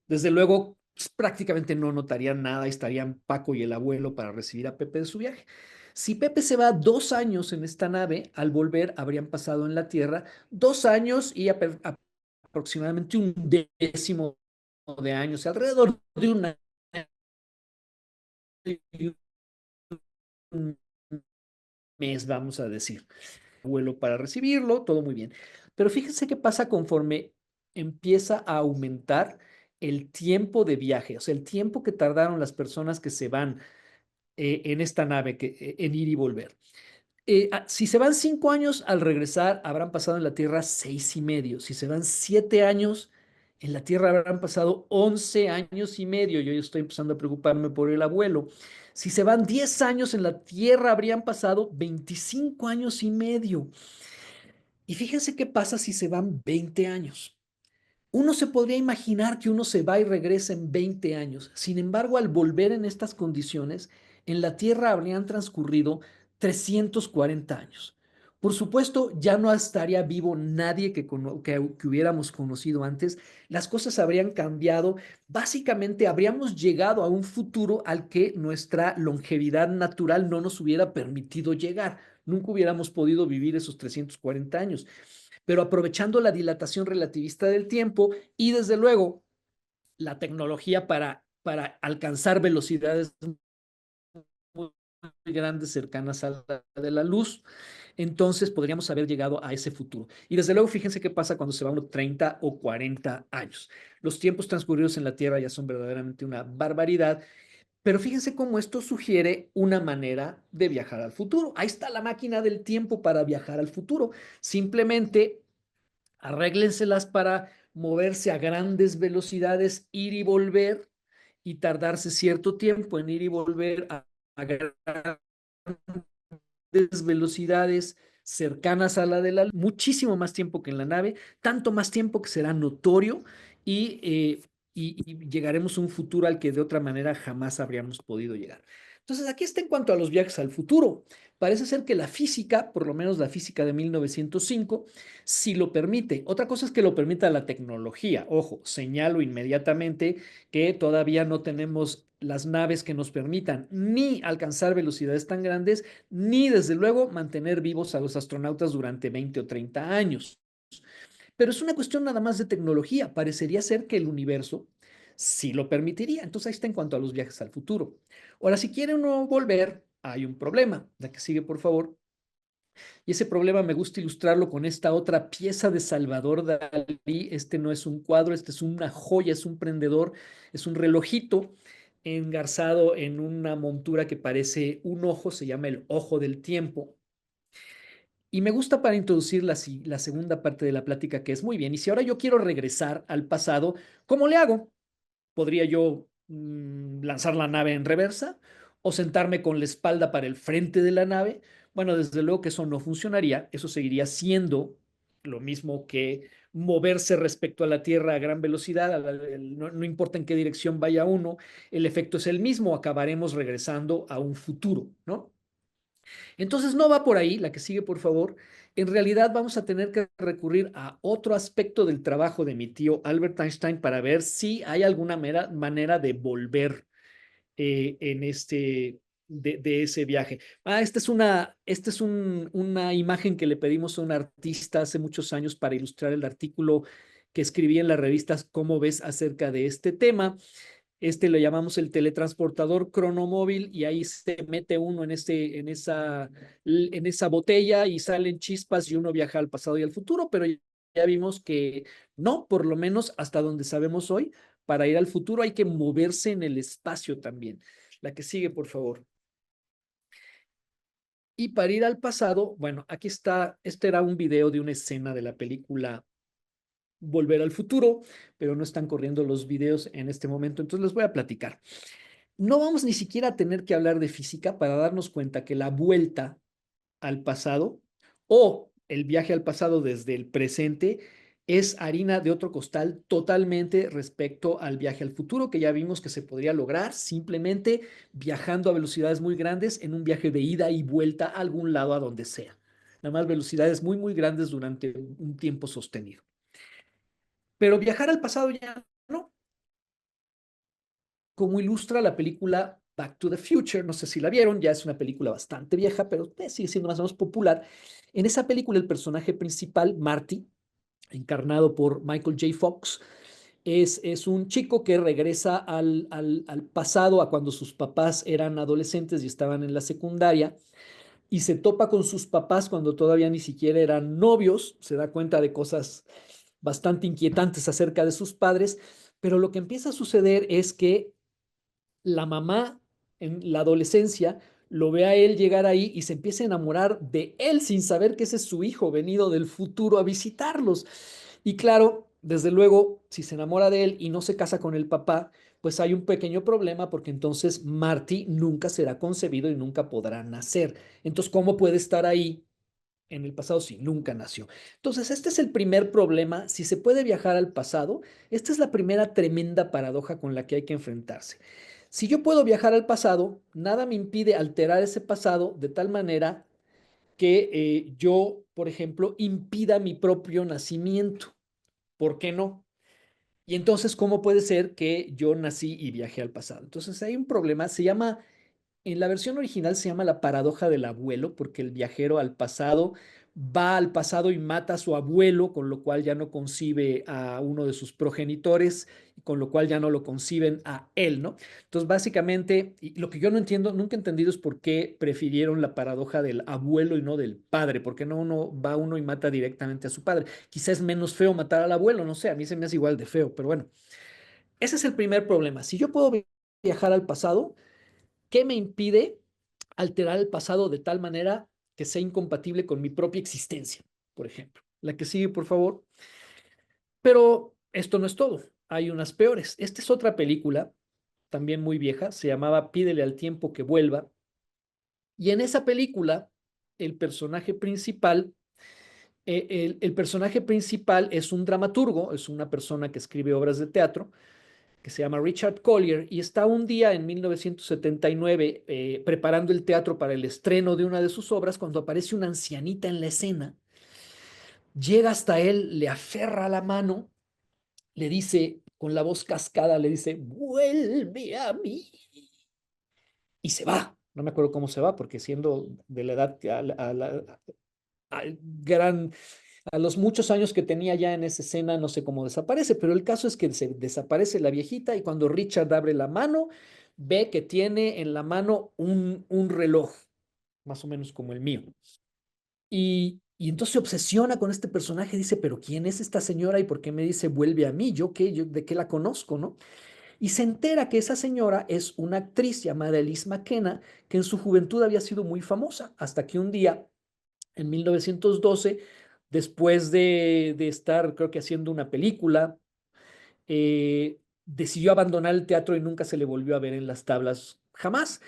Desde luego, pues, prácticamente no notarían nada, estarían Paco y el abuelo para recibir a Pepe de su viaje. Si Pepe se va 2 años en esta nave, al volver habrían pasado en la Tierra 2 años y aproximadamente un décimo de años, alrededor de un mes, vamos a decir. Vuelo para recibirlo, todo muy bien. Pero fíjense qué pasa conforme empieza a aumentar el tiempo de viaje, o sea, el tiempo que tardaron las personas que se van en esta nave, en ir y volver. Si se van 5 años, al regresar habrán pasado en la Tierra 6 y medio. Si se van 7 años, en la Tierra habrán pasado 11 años y medio. Yo ya estoy empezando a preocuparme por el abuelo. Si se van 10 años, en la Tierra habrían pasado 25 años y medio. Y fíjense qué pasa si se van 20 años. Uno se podría imaginar que uno se va y regresa en 20 años. Sin embargo, al volver en estas condiciones, en la Tierra habrían transcurrido 340 años. Por supuesto, ya no estaría vivo nadie que hubiéramos conocido antes. Las cosas habrían cambiado. Básicamente, habríamos llegado a un futuro al que nuestra longevidad natural no nos hubiera permitido llegar. Nunca hubiéramos podido vivir esos 340 años, pero aprovechando la dilatación relativista del tiempo y desde luego la tecnología para alcanzar velocidades muy grandes cercanas a la de la luz, entonces podríamos haber llegado a ese futuro. Y desde luego, fíjense qué pasa cuando se va unos 30 o 40 años. Los tiempos transcurridos en la Tierra ya son verdaderamente una barbaridad, pero fíjense cómo esto sugiere una manera de viajar al futuro. Ahí está la máquina del tiempo para viajar al futuro. Simplemente arréglenselas para moverse a grandes velocidades, ir y volver y tardarse cierto tiempo en ir y volver a grandes velocidades cercanas a la de la luz, muchísimo más tiempo que en la nave, tanto más tiempo que será notorio y llegaremos a un futuro al que de otra manera jamás habríamos podido llegar. Entonces, aquí está en cuanto a los viajes al futuro. Parece ser que la física, por lo menos la física de 1905, sí lo permite. Otra cosa es que lo permita la tecnología. Ojo, señalo inmediatamente que todavía no tenemos las naves que nos permitan ni alcanzar velocidades tan grandes, ni desde luego mantener vivos a los astronautas durante 20 o 30 años. Pero es una cuestión nada más de tecnología. Parecería ser que el universo sí lo permitiría. Entonces ahí está en cuanto a los viajes al futuro. Ahora, si quiere uno volver, hay un problema. La que sigue, por favor. Y ese problema me gusta ilustrarlo con esta otra pieza de Salvador Dalí. Este no es un cuadro, este es una joya, es un prendedor, es un relojito engarzado en una montura que parece un ojo, se llama el ojo del tiempo. Y me gusta para introducir la segunda parte de la plática, que es muy bien. Y si ahora yo quiero regresar al pasado, ¿cómo le hago? ¿Podría yo lanzar la nave en reversa o sentarme con la espalda para el frente de la nave? Bueno, desde luego que eso no funcionaría. Eso seguiría siendo lo mismo que moverse respecto a la Tierra a gran velocidad. No importa en qué dirección vaya uno, el efecto es el mismo. Acabaremos regresando a un futuro, ¿no? Entonces no va por ahí, la que sigue, por favor. En realidad vamos a tener que recurrir a otro aspecto del trabajo de mi tío Albert Einstein para ver si hay alguna manera de volver en de ese viaje. Esta es una imagen que le pedimos a un artista hace muchos años para ilustrar el artículo que escribí en las revistas Cómo ves acerca de este tema. Lo llamamos el teletransportador cronomóvil y ahí se mete uno en esa botella y salen chispas y uno viaja al pasado y al futuro, pero ya vimos que no, por lo menos hasta donde sabemos hoy, para ir al futuro hay que moverse en el espacio también. La que sigue, por favor. Y para ir al pasado, bueno, aquí está, este era un video de una escena de la película Volver al Futuro, pero no están corriendo los videos en este momento, entonces les voy a platicar. No vamos ni siquiera a tener que hablar de física para darnos cuenta que la vuelta al pasado o el viaje al pasado desde el presente es harina de otro costal totalmente respecto al viaje al futuro, que ya vimos que se podría lograr simplemente viajando a velocidades muy grandes en un viaje de ida y vuelta a algún lado a donde sea. nada más velocidades muy, muy grandes durante un tiempo sostenido. Pero viajar al pasado ya no, como ilustra la película Back to the Future, no sé si la vieron, ya es una película bastante vieja, pero sigue siendo más o menos popular. En esa película el personaje principal, Marty, encarnado por Michael J. Fox, es un chico que regresa al pasado, a cuando sus papás eran adolescentes y estaban en la secundaria, y se topa con sus papás cuando todavía ni siquiera eran novios, se da cuenta de cosas bastante inquietantes acerca de sus padres, pero lo que empieza a suceder es que la mamá en la adolescencia lo ve a él llegar ahí y se empieza a enamorar de él sin saber que ese es su hijo venido del futuro a visitarlos. Y claro, desde luego, si se enamora de él y no se casa con el papá, pues hay un pequeño problema porque entonces Marty nunca será concebido y nunca podrá nacer. Entonces, ¿cómo puede estar ahí en el pasado si nunca nació? Entonces, este es el primer problema. Si se puede viajar al pasado, esta es la primera tremenda paradoja con la que hay que enfrentarse. Si yo puedo viajar al pasado, nada me impide alterar ese pasado de tal manera que yo, por ejemplo, impida mi propio nacimiento. ¿Por qué no? Y entonces, ¿cómo puede ser que yo nací y viajé al pasado? Entonces, hay un problema, se llama en la versión original se llama la paradoja del abuelo, porque el viajero al pasado va al pasado y mata a su abuelo, con lo cual ya no concibe a uno de sus progenitores, con lo cual ya no lo conciben a él, ¿no? Entonces, básicamente, y lo que yo no entiendo, nunca he entendido es por qué prefirieron la paradoja del abuelo y no del padre, porque no uno va uno y mata directamente a su padre. Quizás es menos feo matar al abuelo, no sé, a mí se me hace igual de feo, pero bueno, ese es el primer problema. Si yo puedo viajar al pasado, ¿qué me impide alterar el pasado de tal manera que sea incompatible con mi propia existencia, por ejemplo? La que sigue, por favor. Pero esto no es todo. Hay unas peores. Esta es otra película, también muy vieja, se llamaba Pídele al tiempo que vuelva. Y en esa película, el personaje principal, el personaje principal es un dramaturgo, es una persona que escribe obras de teatro, que se llama Richard Collier, y está un día en 1979 preparando el teatro para el estreno de una de sus obras cuando aparece una ancianita en la escena, llega hasta él, le aferra la mano, le dice con la voz cascada, le dice, vuelve a mí, y se va. No me acuerdo cómo se va, porque siendo de la edad al gran a los muchos años que tenía ya en esa escena, no sé cómo desaparece, pero el caso es que se desaparece la viejita y cuando Richard abre la mano, ve que tiene en la mano un reloj, más o menos como el mío. Y entonces se obsesiona con este personaje, dice, pero ¿quién es esta señora y por qué me dice vuelve a mí? ¿Yo qué? ¿De qué la conozco, no? Y se entera que esa señora es una actriz llamada Elise McKenna, que en su juventud había sido muy famosa, hasta que un día en 1912, después de estar, creo que haciendo una película, decidió abandonar el teatro y nunca se le volvió a ver en las tablas jamás.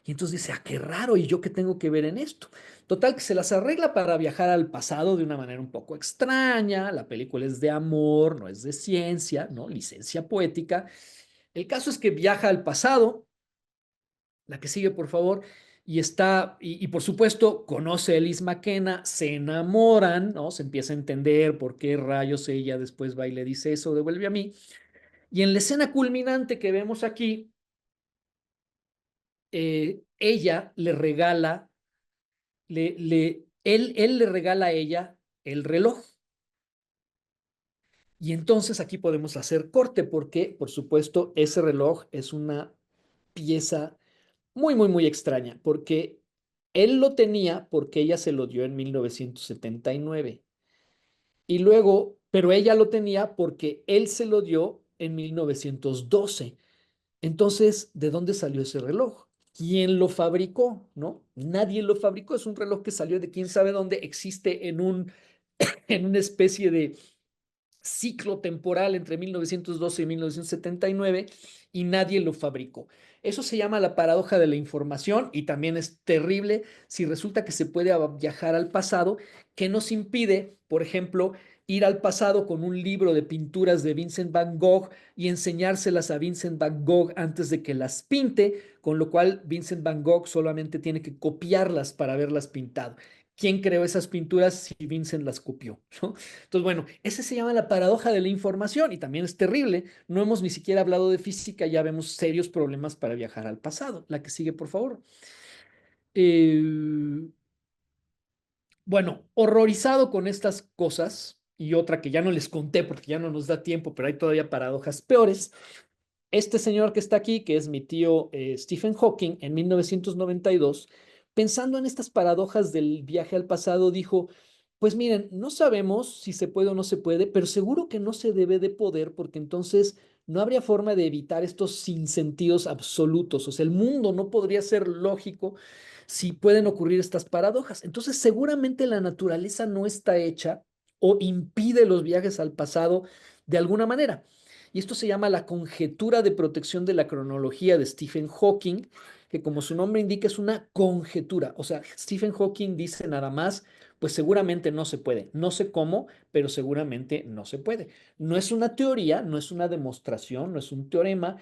Y entonces dice, ah, qué raro, ¿y yo qué tengo que ver en esto? Total, que se las arregla para viajar al pasado de una manera un poco extraña. La película es de amor, no es de ciencia, ¿no? Licencia poética. El caso es que viaja al pasado, la que sigue, por favor, y por supuesto, conoce a Elise McKenna, se enamoran, ¿no? Se empieza a entender por qué rayos ella después va y le dice eso, devuelve a mí. Y en la escena culminante que vemos aquí, ella le regala, él le regala a ella el reloj. Y entonces aquí podemos hacer corte porque, por supuesto, ese reloj es una pieza muy, muy, muy extraña, porque él lo tenía porque ella se lo dio en 1979. Y luego, pero ella lo tenía porque él se lo dio en 1912. Entonces, ¿de dónde salió ese reloj? ¿Quién lo fabricó? ¿No? Nadie lo fabricó. Es un reloj que salió de quién sabe dónde. Existe en una especie de ciclo temporal entre 1912 y 1979 y nadie lo fabricó. Eso se llama la paradoja de la información y también es terrible si resulta que se puede viajar al pasado, que nos impide, por ejemplo, ir al pasado con un libro de pinturas de Vincent Van Gogh y enseñárselas a Vincent Van Gogh antes de que las pinte, con lo cual Vincent Van Gogh solamente tiene que copiarlas para haberlas pintado. ¿Quién creó esas pinturas si Vincent las copió? ¿No? Entonces, bueno, ese se llama la paradoja de la información y también es terrible. No hemos ni siquiera hablado de física, ya vemos serios problemas para viajar al pasado. La que sigue, por favor. Eh, bueno, horrorizado con estas cosas y otra que ya no les conté porque ya no nos da tiempo, pero hay todavía paradojas peores. Este señor que está aquí, que es mi tío Stephen Hawking, en 1992, pensando en estas paradojas del viaje al pasado, dijo, pues miren, no sabemos si se puede o no se puede, pero seguro que no se debe de poder porque entonces no habría forma de evitar estos sinsentidos absolutos. O sea, el mundo no podría ser lógico si pueden ocurrir estas paradojas. Entonces, seguramente la naturaleza no está hecha o impide los viajes al pasado de alguna manera. Y esto se llama la conjetura de protección de la cronología de Stephen Hawking, que como su nombre indica es una conjetura. O sea, Stephen Hawking dice nada más, pues seguramente no se puede. No sé cómo, pero seguramente no se puede. No es una teoría, no es una demostración, no es un teorema,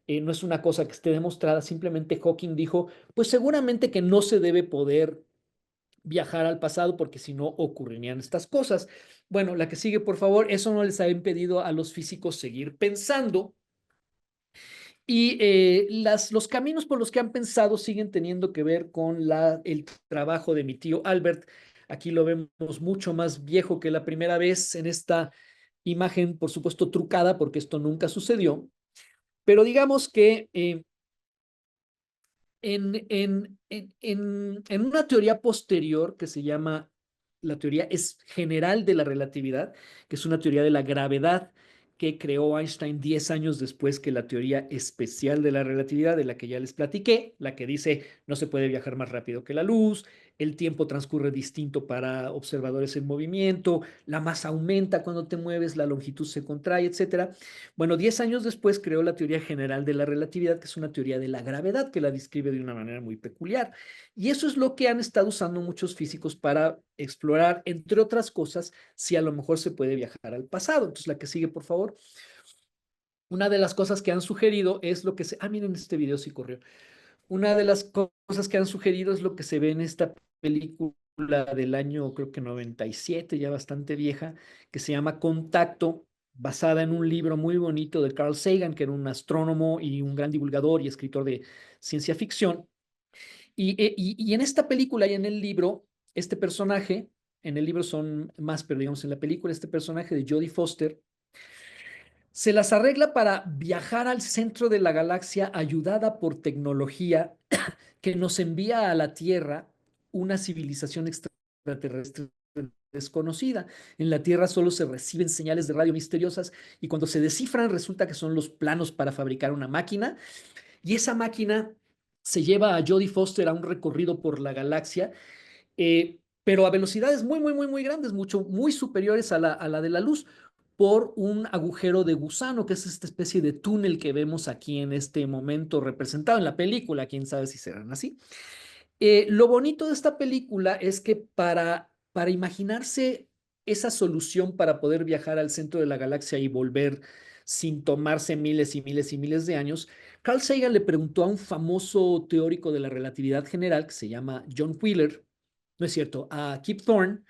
no es una cosa que esté demostrada. Simplemente Hawking dijo, pues seguramente que no se debe poder viajar al pasado porque si no ocurrirían estas cosas. Bueno, la que sigue, por favor, eso no les ha impedido a los físicos seguir pensando y los caminos por los que han pensado siguen teniendo que ver con el trabajo de mi tío Albert. Aquí lo vemos mucho más viejo que la primera vez en esta imagen, por supuesto, trucada, porque esto nunca sucedió. Pero digamos que en una teoría posterior que se llama la teoría es general de la relatividad, que es una teoría de la gravedad que creó Einstein 10 años después que la teoría especial de la relatividad, de la que ya les platiqué, la que dice no se puede viajar más rápido que la luz, el tiempo transcurre distinto para observadores en movimiento, la masa aumenta cuando te mueves, la longitud se contrae, etcétera. Bueno, 10 años después creó la teoría general de la relatividad, que es una teoría de la gravedad que la describe de una manera muy peculiar. Y eso es lo que han estado usando muchos físicos para explorar, entre otras cosas, si a lo mejor se puede viajar al pasado. Entonces, la que sigue, por favor. Una de las cosas que han sugerido es lo que se... Ah, miren, este video sí corrió. Una de las cosas que han sugerido es lo que se ve en esta película del año, creo que 97, ya bastante vieja, que se llama Contacto, basada en un libro muy bonito de Carl Sagan, que era un astrónomo y un gran divulgador y escritor de ciencia ficción. Y en esta película y en el libro, este personaje, en el libro son más, pero digamos en la película, este personaje de Jodie Foster, se las arregla para viajar al centro de la galaxia ayudada por tecnología que nos envía a la Tierra una civilización extraterrestre desconocida. En la Tierra solo se reciben señales de radio misteriosas y cuando se descifran resulta que son los planos para fabricar una máquina y esa máquina se lleva a Jodie Foster a un recorrido por la galaxia, pero a velocidades muy, muy, muy, muy grandes, mucho, muy superiores a la de la luz por un agujero de gusano, que es esta especie de túnel que vemos aquí en este momento representado en la película, quién sabe si serán así. Lo bonito de esta película es que para imaginarse esa solución para poder viajar al centro de la galaxia y volver sin tomarse miles y miles y miles de años, Carl Sagan le preguntó a un famoso teórico de la relatividad general que se llama John Wheeler, no es cierto, a Kip Thorne,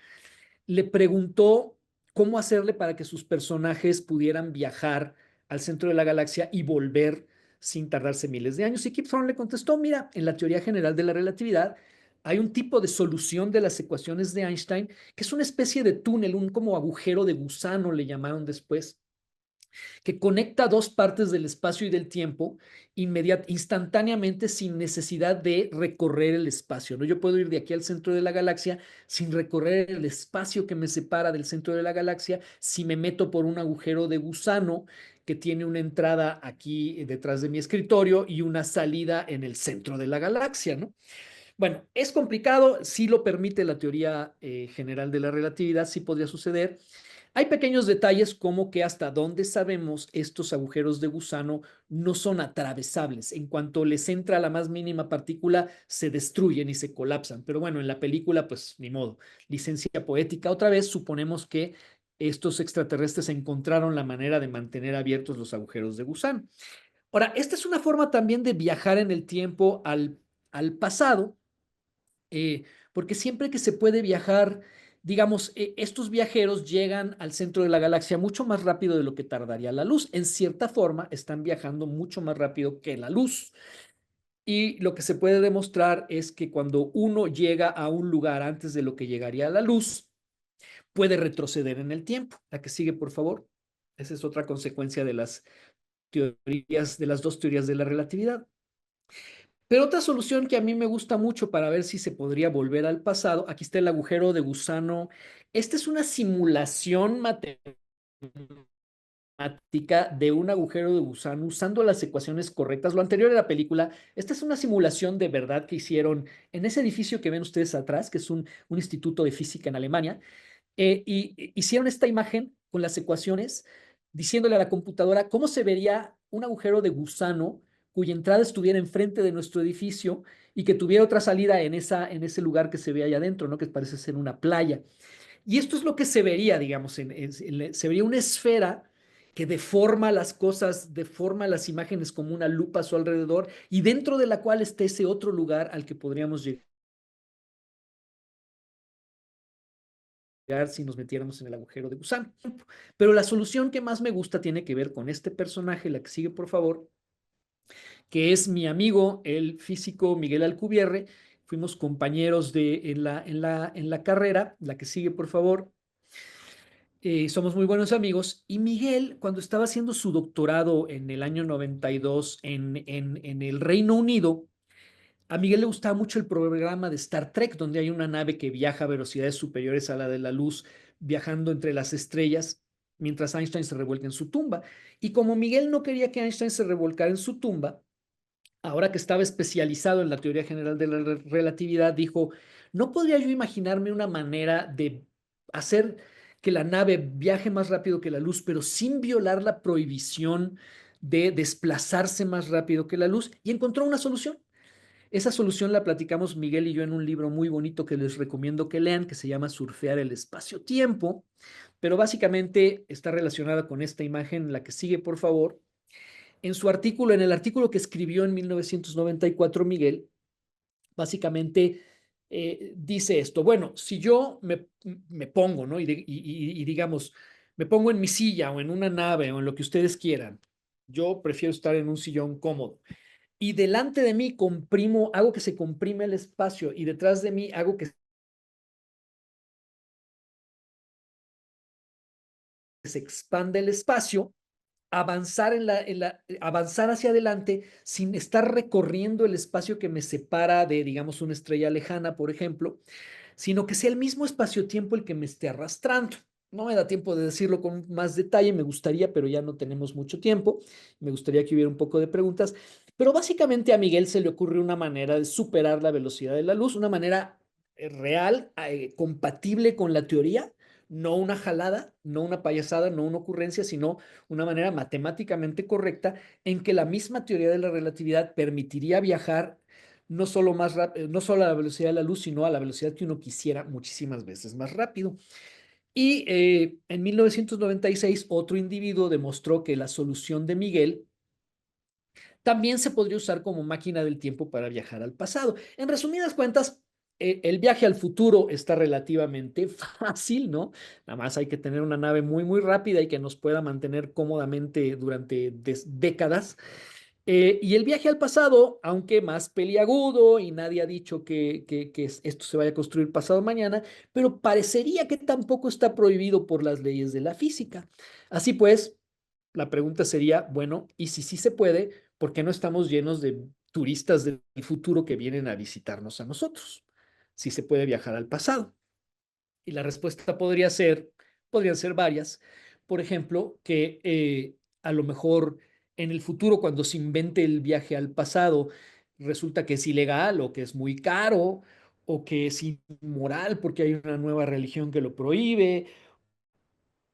le preguntó cómo hacerle para que sus personajes pudieran viajar al centro de la galaxia y volver sin tardarse miles de años. Y Kip Thorne le contestó, mira, en la teoría general de la relatividad hay un tipo de solución de las ecuaciones de Einstein que es una especie de túnel, un como agujero de gusano le llamaron después, que conecta dos partes del espacio y del tiempo instantáneamente sin necesidad de recorrer el espacio, ¿no? Yo puedo ir de aquí al centro de la galaxia sin recorrer el espacio que me separa del centro de la galaxia si me meto por un agujero de gusano que tiene una entrada aquí detrás de mi escritorio y una salida en el centro de la galaxia, ¿no? Bueno, es complicado, sí lo permite la teoría general de la relatividad, sí podría suceder. Hay pequeños detalles como que hasta donde sabemos estos agujeros de gusano no son atravesables. En cuanto les entra la más mínima partícula, se destruyen y se colapsan. Pero bueno, en la película, pues ni modo. Licencia poética. Otra vez, suponemos que estos extraterrestres encontraron la manera de mantener abiertos los agujeros de gusano. Ahora, esta es una forma también de viajar en el tiempo al pasado, porque siempre que se puede viajar, digamos, estos viajeros llegan al centro de la galaxia mucho más rápido de lo que tardaría la luz. En cierta forma, están viajando mucho más rápido que la luz. Y lo que se puede demostrar es que cuando uno llega a un lugar antes de lo que llegaría a la luz, puede retroceder en el tiempo. La que sigue, por favor. Esa es otra consecuencia de las teorías, de las dos teorías de la relatividad. Pero otra solución que a mí me gusta mucho para ver si se podría volver al pasado, aquí está el agujero de gusano. Esta es una simulación matemática de un agujero de gusano usando las ecuaciones correctas. Lo anterior era la película. Esta es una simulación de verdad que hicieron en ese edificio que ven ustedes atrás, que es un instituto de física en Alemania. Y hicieron esta imagen con las ecuaciones, diciéndole a la computadora cómo se vería un agujero de gusano cuya entrada estuviera enfrente de nuestro edificio y que tuviera otra salida en ese lugar que se ve allá adentro, ¿no? Que parece ser una playa. Y esto es lo que se vería, digamos, se vería una esfera que deforma las cosas, deforma las imágenes como una lupa a su alrededor y dentro de la cual está ese otro lugar al que podríamos llegar si nos metiéramos en el agujero de gusano. Pero la solución que más me gusta tiene que ver con este personaje, la que sigue, por favor, que es mi amigo, el físico Miguel Alcubierre. Fuimos compañeros en la carrera, la que sigue, por favor. Somos muy buenos amigos. Y Miguel, cuando estaba haciendo su doctorado en el año 92 en el Reino Unido, a Miguel le gustaba mucho el programa de Star Trek, donde hay una nave que viaja a velocidades superiores a la de la luz, viajando entre las estrellas, mientras Einstein se revuelca en su tumba. Y como Miguel no quería que Einstein se revolcara en su tumba, ahora que estaba especializado en la teoría general de la relatividad, dijo, ¿no podría yo imaginarme una manera de hacer que la nave viaje más rápido que la luz, pero sin violar la prohibición de desplazarse más rápido que la luz? Y encontró una solución. Esa solución la platicamos Miguel y yo en un libro muy bonito que les recomiendo que lean, que se llama Surfear el espacio-tiempo, pero básicamente está relacionada con esta imagen, la que sigue, por favor. En su artículo, en el artículo que escribió en 1994 Miguel, básicamente dice esto, bueno, si yo me pongo, ¿no? Y digamos, me pongo en mi silla o en una nave o en lo que ustedes quieran, yo prefiero estar en un sillón cómodo y delante de mí comprimo, hago que se comprime el espacio y detrás de mí hago que se expande el espacio, avanzar, avanzar hacia adelante sin estar recorriendo el espacio que me separa de, digamos, una estrella lejana, por ejemplo, sino que sea el mismo espacio-tiempo el que me esté arrastrando. No me da tiempo de decirlo con más detalle, me gustaría, pero ya no tenemos mucho tiempo. Me gustaría que hubiera un poco de preguntas. Pero básicamente a Miguel se le ocurre una manera de superar la velocidad de la luz, una manera real, compatible con la teoría, no una jalada, no una payasada, no una ocurrencia, sino una manera matemáticamente correcta en que la misma teoría de la relatividad permitiría viajar no solo más rápido, no solo a la velocidad de la luz, sino a la velocidad que uno quisiera muchísimas veces más rápido. Y en 1996 otro individuo demostró que la solución de Miguel también se podría usar como máquina del tiempo para viajar al pasado. En resumidas cuentas, el viaje al futuro está relativamente fácil, ¿no? Nada más hay que tener una nave muy, muy rápida y que nos pueda mantener cómodamente durante décadas. Y el viaje al pasado, aunque más peliagudo y nadie ha dicho que esto se vaya a construir pasado mañana, pero parecería que tampoco está prohibido por las leyes de la física. Así pues, la pregunta sería, bueno, ¿y si sí se puede, por qué no estamos llenos de turistas del futuro que vienen a visitarnos a nosotros? Si se puede viajar al pasado. Y la respuesta podrían ser varias. Por ejemplo, que a lo mejor en el futuro, cuando se invente el viaje al pasado, resulta que es ilegal o que es muy caro o que es inmoral porque hay una nueva religión que lo prohíbe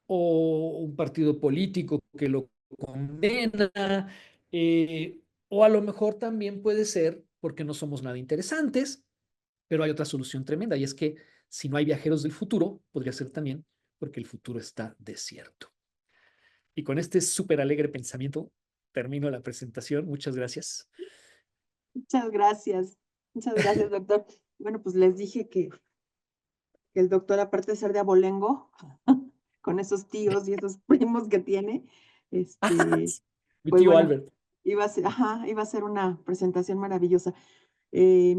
o un partido político que lo condena, o a lo mejor también puede ser porque no somos nada interesantes, pero hay otra solución tremenda y es que si no hay viajeros del futuro, podría ser también porque el futuro está desierto. Y con este súper alegre pensamiento termino la presentación. Muchas gracias. Muchas gracias. Muchas gracias, doctor. Bueno, pues les dije que el doctor, aparte de ser de abolengo, con esos tíos y esos primos que tiene, este, Mi pues tío bueno, Albert. iba a ser una presentación maravillosa. Eh,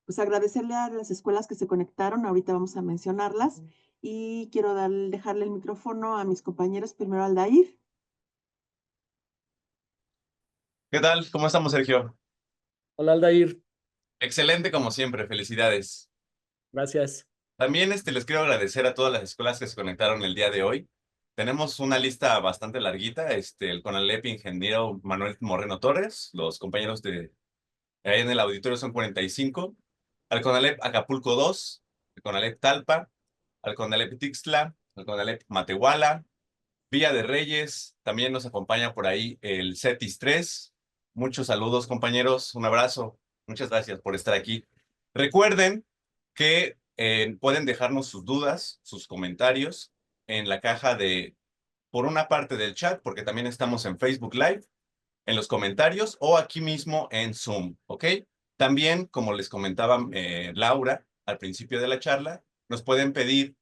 pues agradecerle a las escuelas que se conectaron, ahorita vamos a mencionarlas, y quiero dejarle el micrófono a mis compañeros, primero al Dair. ¿Qué tal? ¿Cómo estamos, Sergio? Hola, Aldair. Excelente como siempre, felicidades. Gracias. También les quiero agradecer a todas las escuelas que se conectaron el día de hoy. Tenemos una lista bastante larguita, el CONALEP Ingeniero Manuel Moreno Torres, los compañeros de ahí en el auditorio son 45, al CONALEP Acapulco 2, al CONALEP Talpa, al CONALEP Tixtla, al CONALEP Matehuala, Villa de Reyes, también nos acompaña por ahí el CETIS 3. Muchos saludos, compañeros, un abrazo. Muchas gracias por estar aquí. Recuerden que pueden dejarnos sus dudas, sus comentarios en la caja por una parte del chat, porque también estamos en Facebook Live, en los comentarios o aquí mismo en Zoom, ¿ok? También, como les comentaba Laura al principio de la charla, nos pueden pedir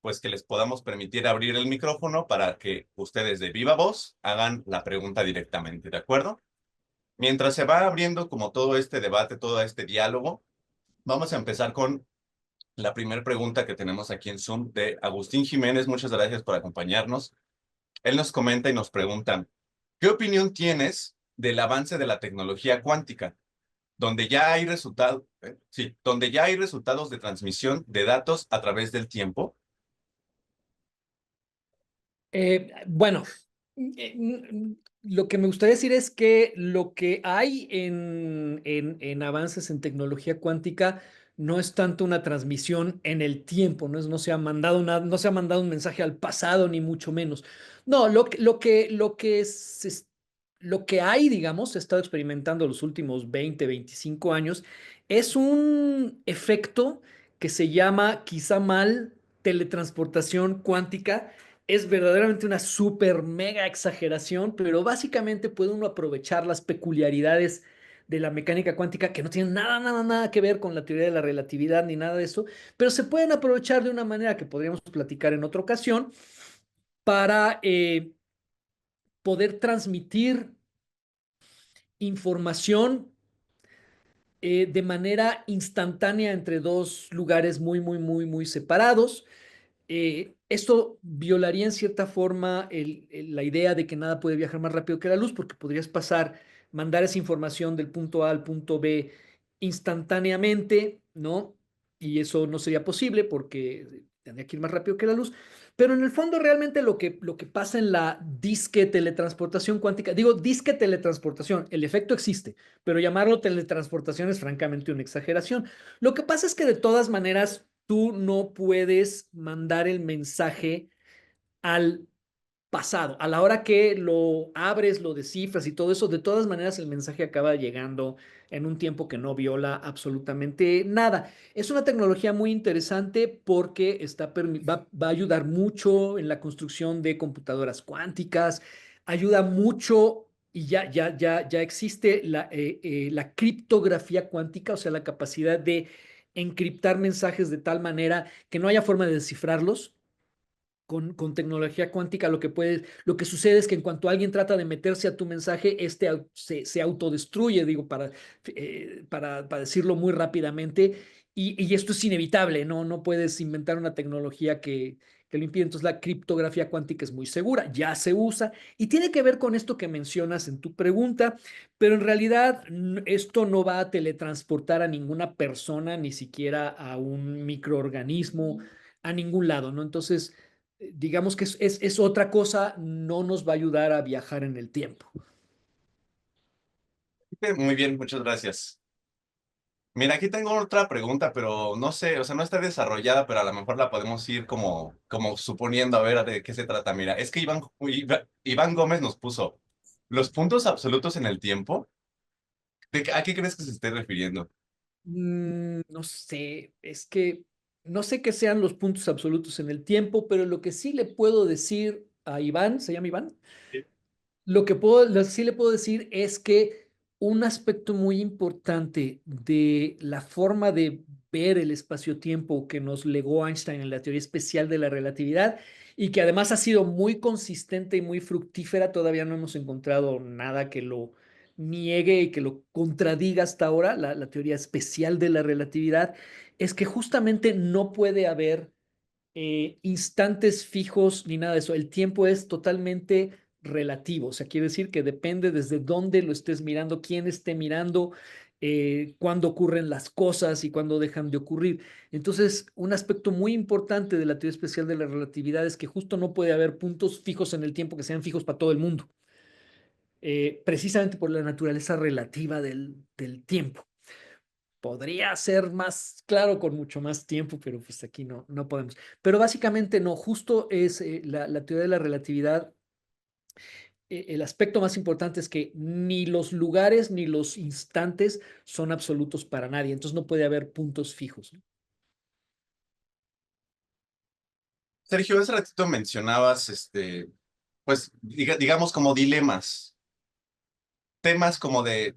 pues que les podamos permitir abrir el micrófono para que ustedes de viva voz hagan la pregunta directamente, ¿de acuerdo? Mientras se va abriendo como todo este debate, todo este diálogo, vamos a empezar con la primera pregunta que tenemos aquí en Zoom de Agustín Jiménez. Muchas gracias por acompañarnos. Él nos comenta y nos pregunta, ¿qué opinión tienes del avance de la tecnología cuántica, donde ya hay donde ya hay resultados de transmisión de datos a través del tiempo? Bueno, lo que me gustaría decir es que lo que hay en avances en tecnología cuántica no es tanto una transmisión en el tiempo, no se ha mandado no se ha mandado un mensaje al pasado, ni mucho menos. No, lo que hay, digamos, se ha estado experimentando los últimos 20, 25 años, es un efecto que se llama, quizá mal, teletransportación cuántica. Es verdaderamente una super mega exageración, pero básicamente puede uno aprovechar las peculiaridades de la mecánica cuántica que no tienen nada que ver con la teoría de la relatividad ni nada de eso, pero se pueden aprovechar de una manera que podríamos platicar en otra ocasión para poder transmitir información de manera instantánea entre dos lugares muy separados. Esto violaría en cierta forma la idea de que nada puede viajar más rápido que la luz, porque podrías mandar esa información del punto A al punto B instantáneamente, ¿no? Y eso no sería posible porque tendría que ir más rápido que la luz. Pero en el fondo realmente lo que pasa en la disque teletransportación cuántica, digo disque teletransportación, el efecto existe, pero llamarlo teletransportación es francamente una exageración. Lo que pasa es que de todas maneras tú no puedes mandar el mensaje al pasado. A la hora que lo abres, lo descifras y todo eso, de todas maneras el mensaje acaba llegando en un tiempo que no viola absolutamente nada. Es una tecnología muy interesante porque va a ayudar mucho en la construcción de computadoras cuánticas, ayuda mucho y ya existe la criptografía cuántica, o sea, la capacidad de encriptar mensajes de tal manera que no haya forma de descifrarlos. Con tecnología cuántica lo que sucede es que en cuanto alguien trata de meterse a tu mensaje, se autodestruye, digo, para decirlo muy rápidamente, y esto es inevitable, ¿no? No puedes inventar una tecnología que lo impide. Entonces la criptografía cuántica es muy segura, ya se usa, y tiene que ver con esto que mencionas en tu pregunta, pero en realidad esto no va a teletransportar a ninguna persona, ni siquiera a un microorganismo, a ningún lado, ¿no? Entonces digamos que es otra cosa, no nos va a ayudar a viajar en el tiempo. Muy bien, muchas gracias. Mira, aquí tengo otra pregunta, pero no sé, o sea, no está desarrollada, pero a lo mejor la podemos ir como suponiendo a ver de qué se trata. Mira, es que Iván Gómez nos puso los puntos absolutos en el tiempo. ¿A qué crees que se esté refiriendo? No sé, es que no sé qué sean los puntos absolutos en el tiempo, pero lo que sí le puedo decir a Iván, ¿se llama Iván? Sí. Lo que sí le puedo decir es que un aspecto muy importante de la forma de ver el espacio-tiempo que nos legó Einstein en la teoría especial de la relatividad y que además ha sido muy consistente y muy fructífera, todavía no hemos encontrado nada que lo niegue y que lo contradiga hasta ahora, la teoría especial de la relatividad, es que justamente no puede haber instantes fijos ni nada de eso. El tiempo es totalmente relativo, o sea, quiere decir que depende desde dónde lo estés mirando, quién esté mirando, cuándo ocurren las cosas y cuándo dejan de ocurrir. Entonces, un aspecto muy importante de la teoría especial de la relatividad es que justo no puede haber puntos fijos en el tiempo que sean fijos para todo el mundo, precisamente por la naturaleza relativa del tiempo. Podría ser más claro con mucho más tiempo, pero pues aquí no podemos. Pero básicamente no, justo es la teoría de la relatividad. El aspecto más importante es que ni los lugares ni los instantes son absolutos para nadie, entonces no puede haber puntos fijos, ¿no? Sergio, hace ratito mencionabas, pues, digamos como dilemas, temas como de,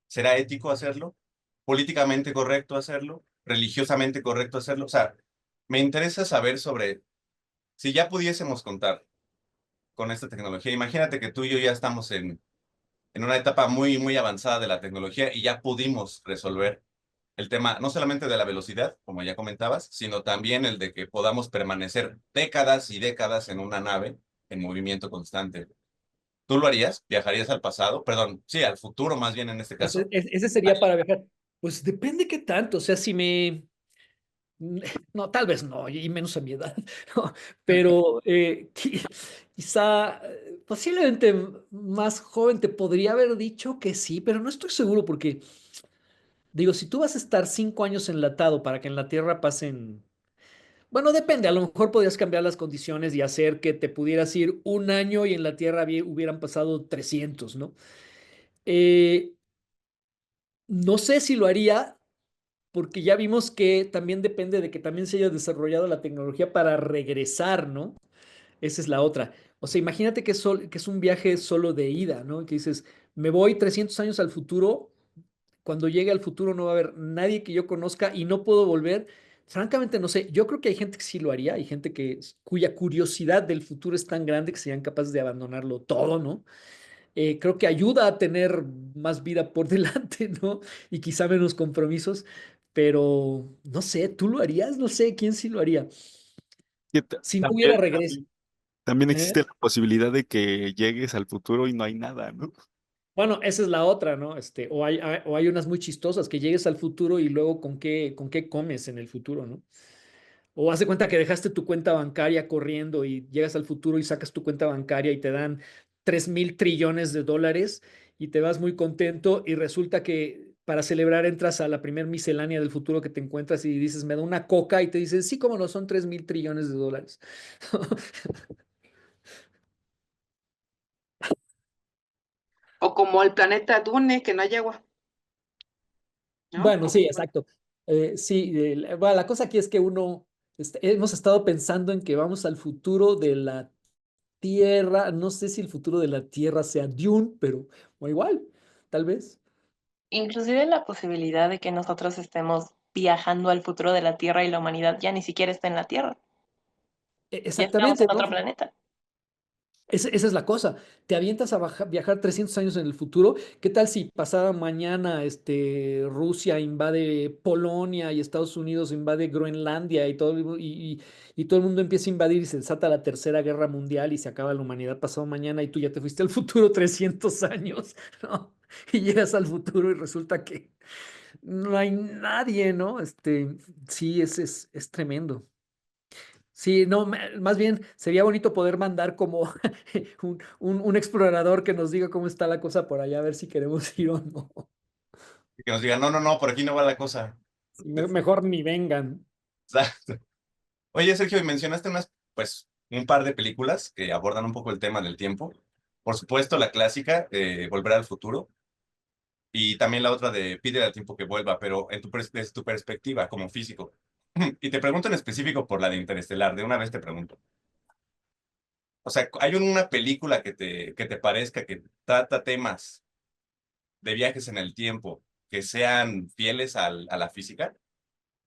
¿será ético hacerlo? ¿Políticamente correcto hacerlo? ¿Religiosamente correcto hacerlo? O sea, me interesa saber sobre, si ya pudiésemos contar con esta tecnología, imagínate que tú y yo ya estamos en una etapa muy, muy avanzada de la tecnología y ya pudimos resolver el tema no solamente de la velocidad, como ya comentabas, sino también el de que podamos permanecer décadas y décadas en una nave en movimiento constante. ¿Tú lo harías? ¿Viajarías al pasado? Perdón, sí, al futuro más bien en este caso. Ese sería para viajar. Pues depende qué tanto, o sea, si me... No, tal vez no, y menos a mi edad, ¿no? Pero quizá, posiblemente más joven te podría haber dicho que sí, pero no estoy seguro porque, digo, si tú vas a estar 5 años enlatado para que en la Tierra pasen, bueno, depende, a lo mejor podrías cambiar las condiciones y hacer que te pudieras ir un año y en la Tierra hubieran pasado 300, ¿no? Eh, no sé si lo haría porque ya vimos que también depende de que también se haya desarrollado la tecnología para regresar, ¿no? Esa es la otra. O sea, imagínate que es un viaje solo de ida, ¿no? Que dices, me voy 300 años al futuro, cuando llegue al futuro no va a haber nadie que yo conozca y no puedo volver. Francamente, no sé, yo creo que hay gente que sí lo haría, hay gente cuya curiosidad del futuro es tan grande que serían capaces de abandonarlo todo, ¿no? Creo que ayuda a tener más vida por delante, ¿no? Y quizá menos compromisos, pero no sé, ¿tú lo harías? No sé, ¿quién sí lo haría? Que Si no hubiera también, regreso. también ¿Eh? existe la posibilidad de que llegues al futuro y no hay nada, ¿no? Bueno, esa es la otra, ¿no? O hay unas muy chistosas que llegues al futuro y luego con qué comes en el futuro, ¿no? O haz de cuenta que dejaste tu cuenta bancaria corriendo y llegas al futuro y sacas tu cuenta bancaria y te dan 3.000 trillones de dólares y te vas muy contento y resulta que para celebrar entras a la primer miscelánea del futuro que te encuentras y dices, me da una coca y te dicen, sí, cómo no, son 3.000 trillones de dólares. O como el planeta Dune, que no hay agua, ¿no? Bueno, sí, exacto. Sí, bueno, la cosa aquí es que hemos estado pensando en que vamos al futuro de la Tierra. No sé si el futuro de la Tierra sea Dune, pero o igual, tal vez. Inclusive la posibilidad de que nosotros estemos viajando al futuro de la Tierra y la humanidad ya ni siquiera está en la Tierra, ya estamos Exactamente, en ¿no? otro planeta. Esa es la cosa. Te avientas a viajar 300 años en el futuro. ¿Qué tal si pasada mañana Rusia invade Polonia y Estados Unidos invade Groenlandia y y todo el mundo empieza a invadir y se desata la Tercera Guerra Mundial y se acaba la humanidad pasado mañana y tú ya te fuiste al futuro 300 años, ¿no? Y llegas al futuro y resulta que no hay nadie, ¿no? Sí, es tremendo. Sí, no, más bien sería bonito poder mandar como un explorador que nos diga cómo está la cosa por allá, a ver si queremos ir o no. Que nos digan, no, no, no, por aquí no va la cosa. Mejor ni vengan. Exacto. Oye, Sergio, y mencionaste pues, un par de películas que abordan un poco el tema del tiempo. Por supuesto, la clásica, Volver al futuro, y también la otra de Pídele al tiempo que vuelva, pero desde tu perspectiva como físico, Y te pregunto en específico por la de Interestelar, de una vez te pregunto. O sea, ¿hay una película que te parezca que trata temas de viajes en el tiempo que sean fieles a la física?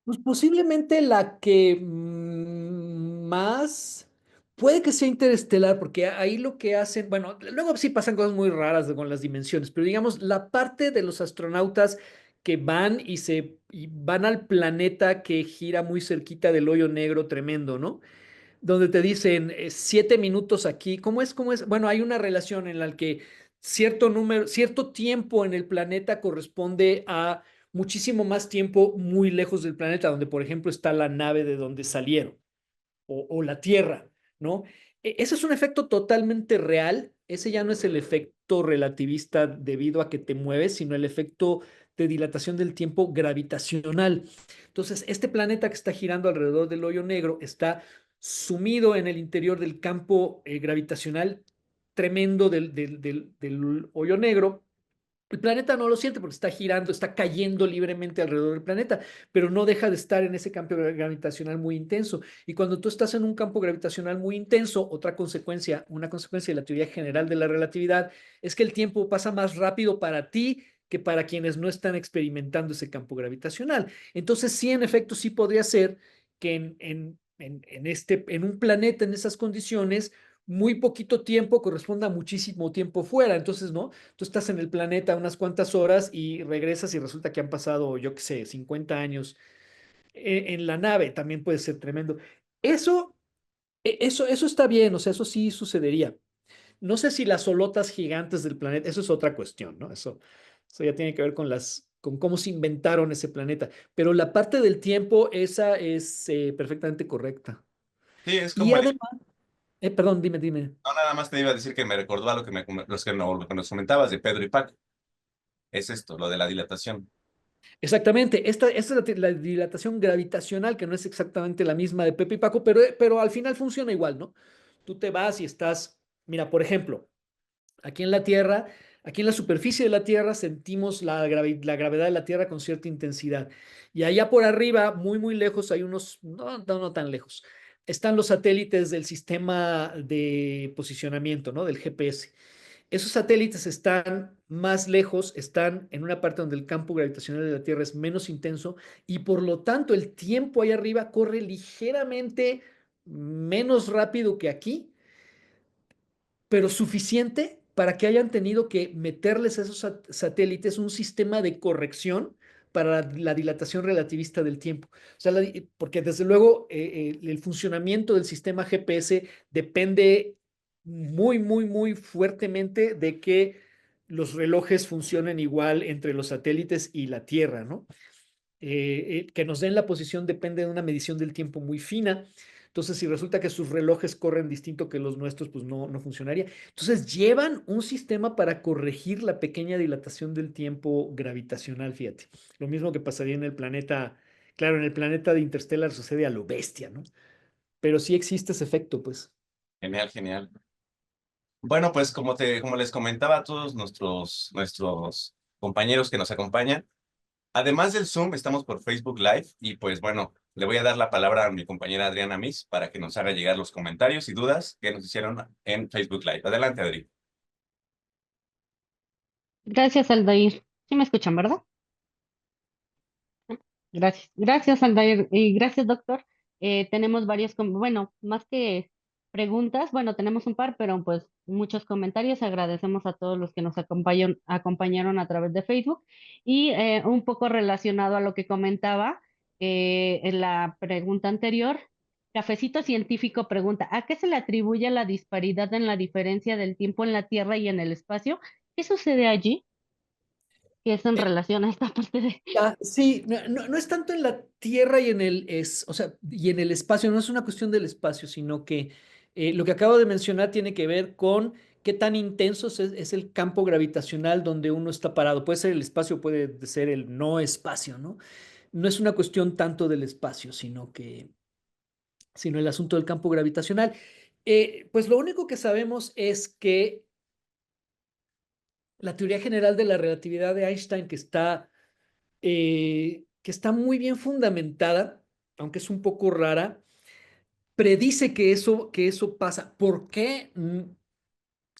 Pues posiblemente la que más puede que sea Interestelar, porque ahí lo que hacen, bueno, luego sí pasan cosas muy raras con las dimensiones, pero digamos, la parte de los astronautas que van y van al planeta que gira muy cerquita del hoyo negro tremendo, ¿no? Donde te dicen 7 minutos aquí. ¿Cómo es? ¿Cómo es? Bueno, hay una relación en la que cierto número, cierto tiempo en el planeta corresponde a muchísimo más tiempo muy lejos del planeta, donde por ejemplo está la nave de donde salieron o la Tierra, ¿no? Ese es un efecto totalmente real. Ese ya no es el efecto relativista debido a que te mueves, sino el efecto de dilatación del tiempo gravitacional. Entonces, este planeta que está girando alrededor del hoyo negro está sumido en el interior del campo gravitacional tremendo del hoyo negro. El planeta no lo siente porque está girando, está cayendo libremente alrededor del planeta, pero no deja de estar en ese campo gravitacional muy intenso. Y cuando tú estás en un campo gravitacional muy intenso, otra consecuencia, una consecuencia de la teoría general de la relatividad, es que el tiempo pasa más rápido para ti que para quienes no están experimentando ese campo gravitacional. Entonces, sí, en efecto, sí podría ser que en un planeta en esas condiciones, muy poquito tiempo corresponda a muchísimo tiempo fuera. Entonces, ¿no? Tú estás en el planeta unas cuantas horas y regresas y resulta que han pasado, yo qué sé, 50 años en la nave. También puede ser tremendo. Eso, eso está bien, o sea, eso sí sucedería. No sé si las solotas gigantes del planeta, eso es otra cuestión, ¿no? Eso ya tiene que ver con cómo se inventaron ese planeta. Pero la parte del tiempo, esa es perfectamente correcta. Sí, es Y como el... además, perdón, dime. No, nada más te iba a decir que me recordó a lo que, lo que nos comentabas de Pedro y Paco. Es esto, lo de la dilatación. Exactamente, esta es la dilatación gravitacional, que no es exactamente la misma de Pepe y Paco, pero al final funciona igual, ¿no? Tú te vas y estás, mira, por ejemplo, aquí en la Tierra, aquí en la superficie de la Tierra sentimos la gravedad de la Tierra con cierta intensidad. Y allá por arriba, muy, muy lejos, hay unos, no tan lejos, están los satélites del sistema de posicionamiento, ¿no? Del GPS. Esos satélites están más lejos, están en una parte donde el campo gravitacional de la Tierra es menos intenso y por lo tanto el tiempo ahí arriba corre ligeramente menos rápido que aquí, pero suficiente para que hayan tenido que meterles a esos satélites un sistema de corrección para la dilatación relativista del tiempo. O sea, porque desde luego el funcionamiento del sistema GPS depende muy, muy, muy fuertemente de que los relojes funcionen igual entre los satélites y la Tierra, ¿no? Que nos den la posición depende de una medición del tiempo muy fina. Entonces, si resulta que sus relojes corren distinto que los nuestros, pues no funcionaría. Entonces, llevan un sistema para corregir la pequeña dilatación del tiempo gravitacional, fíjate. Lo mismo que pasaría en el planeta, claro, en el planeta de Interstellar sucede a lo bestia, ¿no? Pero sí existe ese efecto, pues. Genial, genial. Bueno, pues como les comentaba a todos nuestros compañeros que nos acompañan, además del Zoom, estamos por Facebook Live y pues bueno, le voy a dar la palabra a mi compañera Adriana Miss para que nos haga llegar los comentarios y dudas que nos hicieron en Facebook Live. Adelante, Adri. Gracias, Aldair. Sí me escuchan, ¿verdad? Gracias. Gracias, Aldair. Y gracias, doctor. Tenemos varios, bueno, más que preguntas, bueno, tenemos un par, pero pues muchos comentarios. Agradecemos a todos los que nos acompañaron a través de Facebook. Y un poco relacionado a lo que comentaba en la pregunta anterior, Cafecito Científico pregunta, ¿a qué se le atribuye la disparidad en la diferencia del tiempo en la Tierra y en el espacio? ¿Qué sucede allí? Que es en relación a esta parte de... Sí, no es tanto en la Tierra y o sea, y en el espacio, no es una cuestión del espacio, sino que lo que acabo de mencionar tiene que ver con qué tan intenso es el campo gravitacional donde uno está parado. Puede ser el espacio, puede ser el no espacio, ¿no? No es una cuestión tanto del espacio, sino el asunto del campo gravitacional. Pues lo único que sabemos es que la teoría general de la relatividad de Einstein, que está muy bien fundamentada, aunque es un poco rara, predice que eso pasa. ¿Por qué?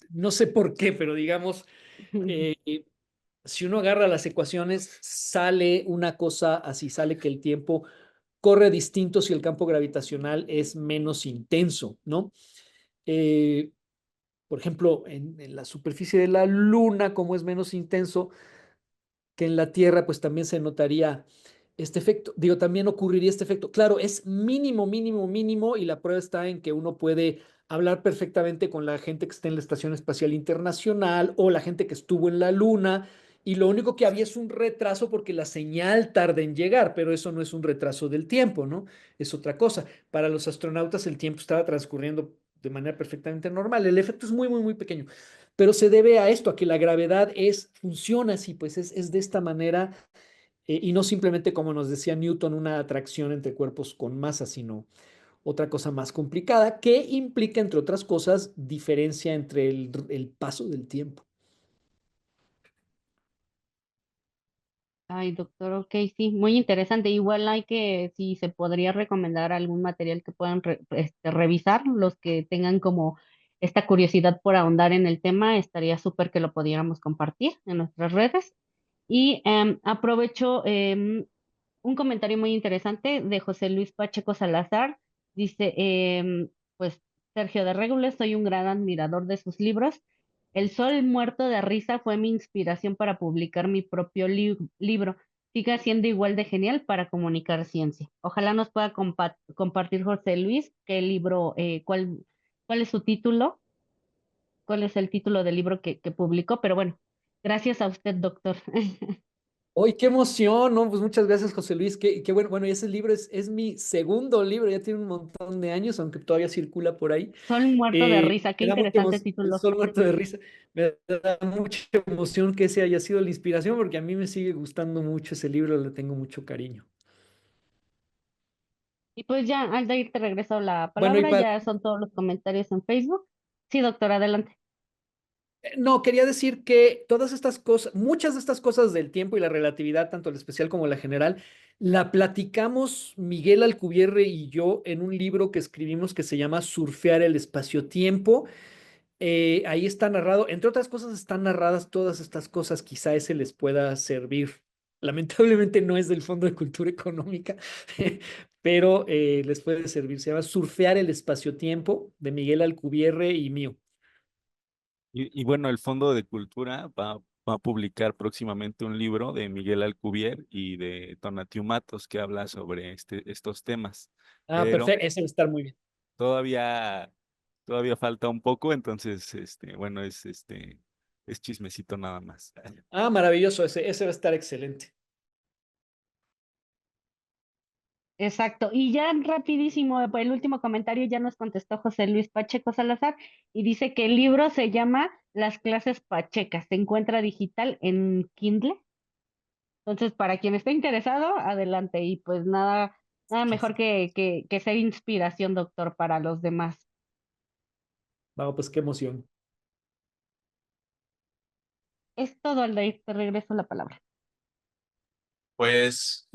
No sé por qué, pero digamos, eh, si uno agarra las ecuaciones, sale una cosa así, sale que el tiempo corre distinto si el campo gravitacional es menos intenso, ¿no? Eh, por ejemplo, en la superficie de la Luna, como es menos intenso que en la Tierra, pues también se notaría este efecto. Digo, también ocurriría este efecto. Claro, es mínimo, mínimo, mínimo, y la prueba está en que uno puede hablar perfectamente con la gente que está en la Estación Espacial Internacional o la gente que estuvo en la Luna, y lo único que había es un retraso porque la señal tarda en llegar, pero eso no es un retraso del tiempo, ¿no? Es otra cosa. Para los astronautas el tiempo estaba transcurriendo de manera perfectamente normal. El efecto es muy, muy, muy pequeño, pero se debe a esto, a que la gravedad funciona así, pues es de esta manera, y no simplemente como nos decía Newton, una atracción entre cuerpos con masa, sino otra cosa más complicada que implica, entre otras cosas, diferencia entre el paso del tiempo. Ay, doctor, ok, sí, muy interesante. Igual hay que, si se podría recomendar algún material que puedan revisar, los que tengan como esta curiosidad por ahondar en el tema, estaría súper que lo pudiéramos compartir en nuestras redes. Y aprovecho un comentario muy interesante de José Luis Pacheco Salazar. Dice, pues, Sergio de Régules, soy un gran admirador de sus libros. El sol muerto de risa fue mi inspiración para publicar mi propio libro. Siga siendo igual de genial para comunicar ciencia. Ojalá nos pueda compartir José Luis qué libro, cuál es su título, cuál es el título del libro que publicó. Pero bueno, gracias a usted, doctor. ¡Ay, qué emoción! No, pues muchas gracias, José Luis. Qué bueno. Bueno, y ese libro es mi segundo libro, ya tiene un montón de años, aunque todavía circula por ahí. Sol muerto de risa, qué Me da mucha interesante emoción, título. solo muerto de risa. Me da mucha emoción que ese haya sido la inspiración, porque a mí me sigue gustando mucho ese libro, le tengo mucho cariño. Y pues ya, Aldair, te regreso la Bueno, y palabra, para, ya son todos los comentarios en Facebook. Sí, doctor, adelante. no, quería decir que todas estas cosas, muchas de estas cosas del tiempo y la relatividad, tanto la especial como la general, la platicamos Miguel Alcubierre y yo en un libro que escribimos que se llama Surfear el espacio-tiempo. Ahí está narrado, entre otras cosas están narradas todas estas cosas, quizá ese les pueda servir. Lamentablemente no es del Fondo de Cultura Económica, pero les puede servir. Se llama Surfear el espacio-tiempo de Miguel Alcubierre y mío. Y bueno, el Fondo de Cultura va a publicar próximamente un libro de Miguel Alcubierre y de Tonatiuh Matos que habla sobre estos temas. Ah, Pero perfecto, ese va a estar muy bien. todavía, todavía falta un poco, entonces, bueno, es chismecito nada más. Ah, maravilloso, ese va a estar excelente. Exacto. Y ya rapidísimo, el último comentario ya nos contestó José Luis Pacheco Salazar y dice que el libro se llama Las clases pachecas. Se encuentra digital en Kindle. Entonces, para quien esté interesado, adelante. Y pues nada mejor que ser inspiración, doctor, para los demás. Vamos, pues qué emoción. Es todo, Aldair, te regreso la palabra. Pues,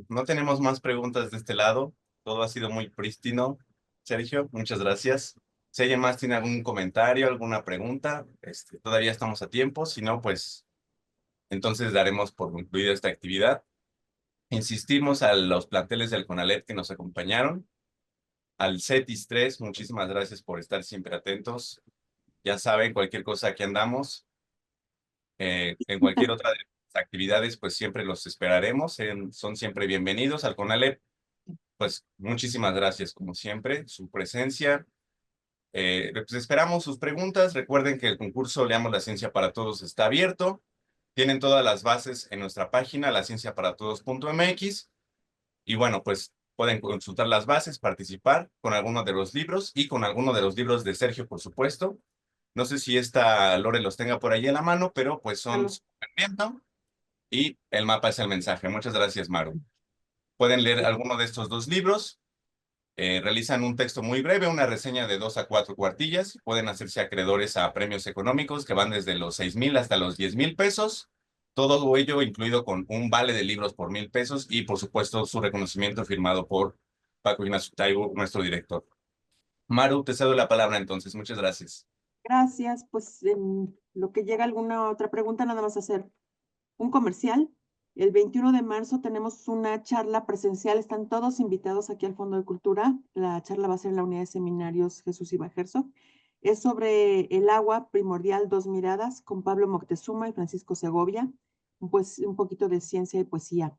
no tenemos más preguntas de este lado. Todo ha sido muy prístino. Sergio, muchas gracias. Si alguien más tiene algún comentario, alguna pregunta, todavía estamos a tiempo. Si no, pues, entonces daremos por concluida esta actividad. Insistimos a los planteles del CONALEP que nos acompañaron. Al CETIS 3, muchísimas gracias por estar siempre atentos. Ya saben, cualquier cosa que andamos, en cualquier otra de las actividades, pues siempre los esperaremos. Son siempre bienvenidos al CONALEP. Pues muchísimas gracias, como siempre, su presencia. Pues esperamos sus preguntas. Recuerden que el concurso Leamos la Ciencia para Todos está abierto. Tienen todas las bases en nuestra página, lacienciaparatodos.mx. Y bueno, pues pueden consultar las bases, participar con alguno de los libros y con alguno de los libros de Sergio, por supuesto. No sé si esta Lore los tenga por ahí en la mano, pero pues son Vamos. súper viento y el mapa es el mensaje. Muchas gracias, Maru. Pueden leer alguno de estos dos libros. Realizan un texto muy breve, una reseña de 2 a 4 cuartillas. Pueden hacerse acreedores a premios económicos que van desde los 6,000 hasta los 10,000 pesos. Todo ello incluido con un vale de libros por 1,000 pesos y, por supuesto, su reconocimiento firmado por Paco Ignacio Taibo, nuestro director. Maru, te cedo la palabra entonces. Muchas gracias. Gracias. Pues en lo que llega alguna otra pregunta, nada más hacer un comercial. El 21 de marzo tenemos una charla presencial. Están todos invitados aquí al Fondo de Cultura. La charla va a ser en la unidad de seminarios Jesús Iba Herzog. Es sobre el agua primordial, dos miradas, con Pablo Moctezuma y Francisco Segovia. Pues un poquito de ciencia y poesía.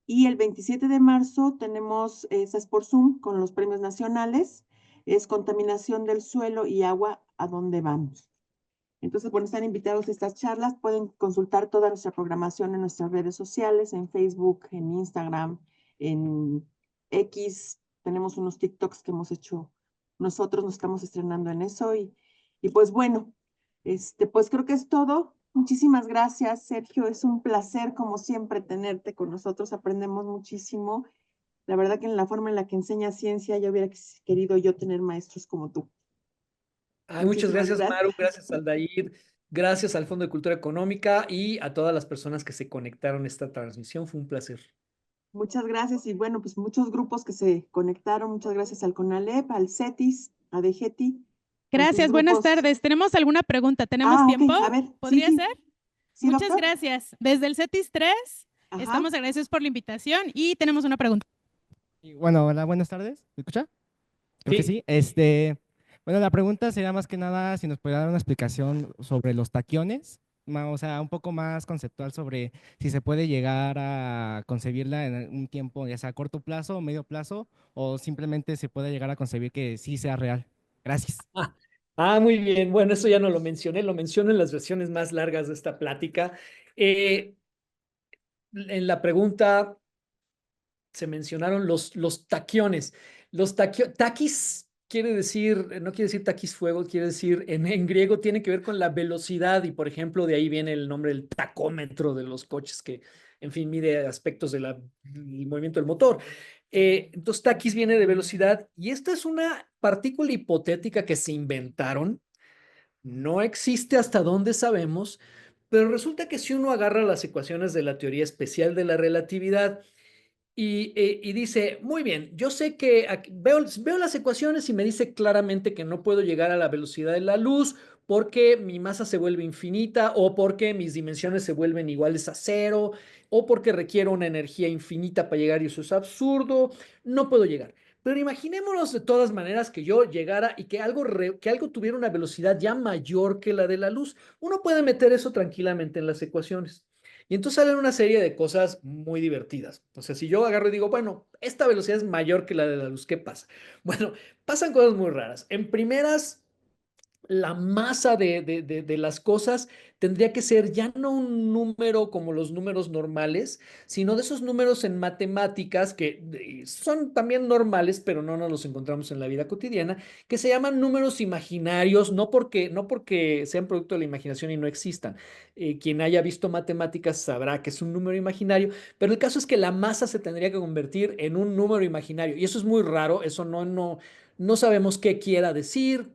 Y el 27 de marzo tenemos, es por Zoom, con los premios nacionales. Es contaminación del suelo y agua, ¿a dónde vamos? Entonces, bueno, están invitados a estas charlas. Pueden consultar toda nuestra programación en nuestras redes sociales, en Facebook, en Instagram, en X. Tenemos unos TikToks que hemos hecho nosotros, nos estamos estrenando en eso. Y pues bueno, pues creo que es todo. Muchísimas gracias, Sergio. Es un placer, como siempre, tenerte con nosotros. Aprendemos muchísimo. La verdad que en la forma en la que enseñas ciencia, ya hubiera querido yo tener maestros como tú. Ay, muchas Muchísimas gracias, gracias. Maru, gracias, Aldair, gracias al Fondo de Cultura Económica y a todas las personas que se conectaron a esta transmisión. Fue un placer. Muchas gracias y bueno, pues muchos grupos que se conectaron. Muchas gracias al CONALEP, al CETIS, a DGETI. Gracias, buenas tardes. ¿Tenemos alguna pregunta? ¿Tenemos tiempo? Ok, a ver. ¿Podría sí. ser? Sí, Muchas doctor. gracias. Desde el CETIS 3, Ajá. estamos agradecidos por la invitación y tenemos una pregunta. Bueno, hola, buenas tardes. ¿Me escucha? Creo que sí. Bueno, la pregunta sería más que nada si nos pudiera dar una explicación sobre los taquiones, o sea, un poco más conceptual sobre si se puede llegar a concebirla en un tiempo, ya sea a corto plazo o medio plazo, o simplemente se puede llegar a concebir que sí sea real. Gracias. Muy bien. Bueno, eso ya no lo mencioné, lo menciono en las versiones más largas de esta plática. En la pregunta se mencionaron los taquiones. Taquis quiere decir, no quiere decir taquis fuego, quiere decir, en griego tiene que ver con la velocidad y, por ejemplo, de ahí viene el nombre del tacómetro de los coches que, en fin, mide aspectos del movimiento del motor. Entonces, taquis viene de velocidad y esta es una partícula hipotética que se inventaron. No existe hasta donde sabemos, pero resulta que si uno agarra las ecuaciones de la teoría especial de la relatividad y dice, muy bien, yo sé que veo las ecuaciones y me dice claramente que no puedo llegar a la velocidad de la luz porque mi masa se vuelve infinita o porque mis dimensiones se vuelven iguales a cero o porque requiero una energía infinita para llegar y eso es absurdo, no puedo llegar. Pero imaginémonos de todas maneras que yo llegara y que algo tuviera una velocidad ya mayor que la de la luz. Uno puede meter eso tranquilamente en las ecuaciones. Y entonces salen una serie de cosas muy divertidas. O sea, si yo agarro y digo, bueno, esta velocidad es mayor que la de la luz, ¿qué pasa? Bueno, pasan cosas muy raras. En primeras, la masa de las cosas tendría que ser ya no un número como los números normales, sino de esos números en matemáticas que son también normales, pero no nos los encontramos en la vida cotidiana, que se llaman números imaginarios, no porque sean producto de la imaginación y no existan. Quien haya visto matemáticas sabrá que es un número imaginario, pero el caso es que la masa se tendría que convertir en un número imaginario y eso es muy raro, eso no sabemos qué quiera decir,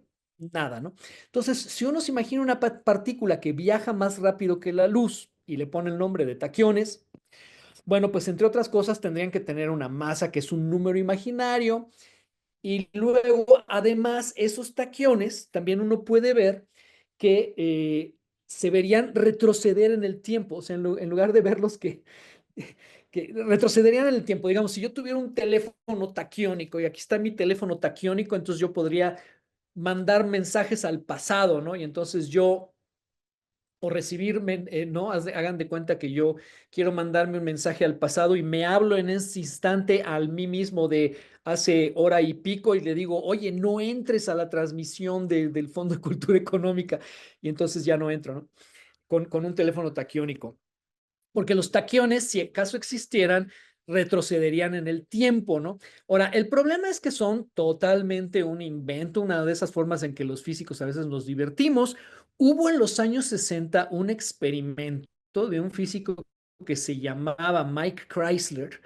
nada, ¿no? Entonces, si uno se imagina una partícula que viaja más rápido que la luz y le pone el nombre de taquiones, bueno, pues entre otras cosas tendrían que tener una masa que es un número imaginario y luego, además, esos taquiones también uno puede ver que se verían retroceder en el tiempo, o sea, en lugar de verlos que retrocederían en el tiempo. Digamos, si yo tuviera un teléfono taquiónico y aquí está mi teléfono taquiónico, entonces yo podría mandar mensajes al pasado, ¿no? Y entonces yo, o recibirme, ¿no? Hagan de cuenta que yo quiero mandarme un mensaje al pasado y me hablo en ese instante al mí mismo de hace hora y pico y le digo, oye, no entres a la transmisión del Fondo de Cultura Económica. Y entonces ya no entro, ¿no? Con un teléfono taquiónico. Porque los taquiones, si acaso existieran, retrocederían en el tiempo, ¿no? Ahora, el problema es que son totalmente un invento, una de esas formas en que los físicos a veces nos divertimos. Hubo en los años 60 un experimento de un físico que se llamaba Mike Chrysler,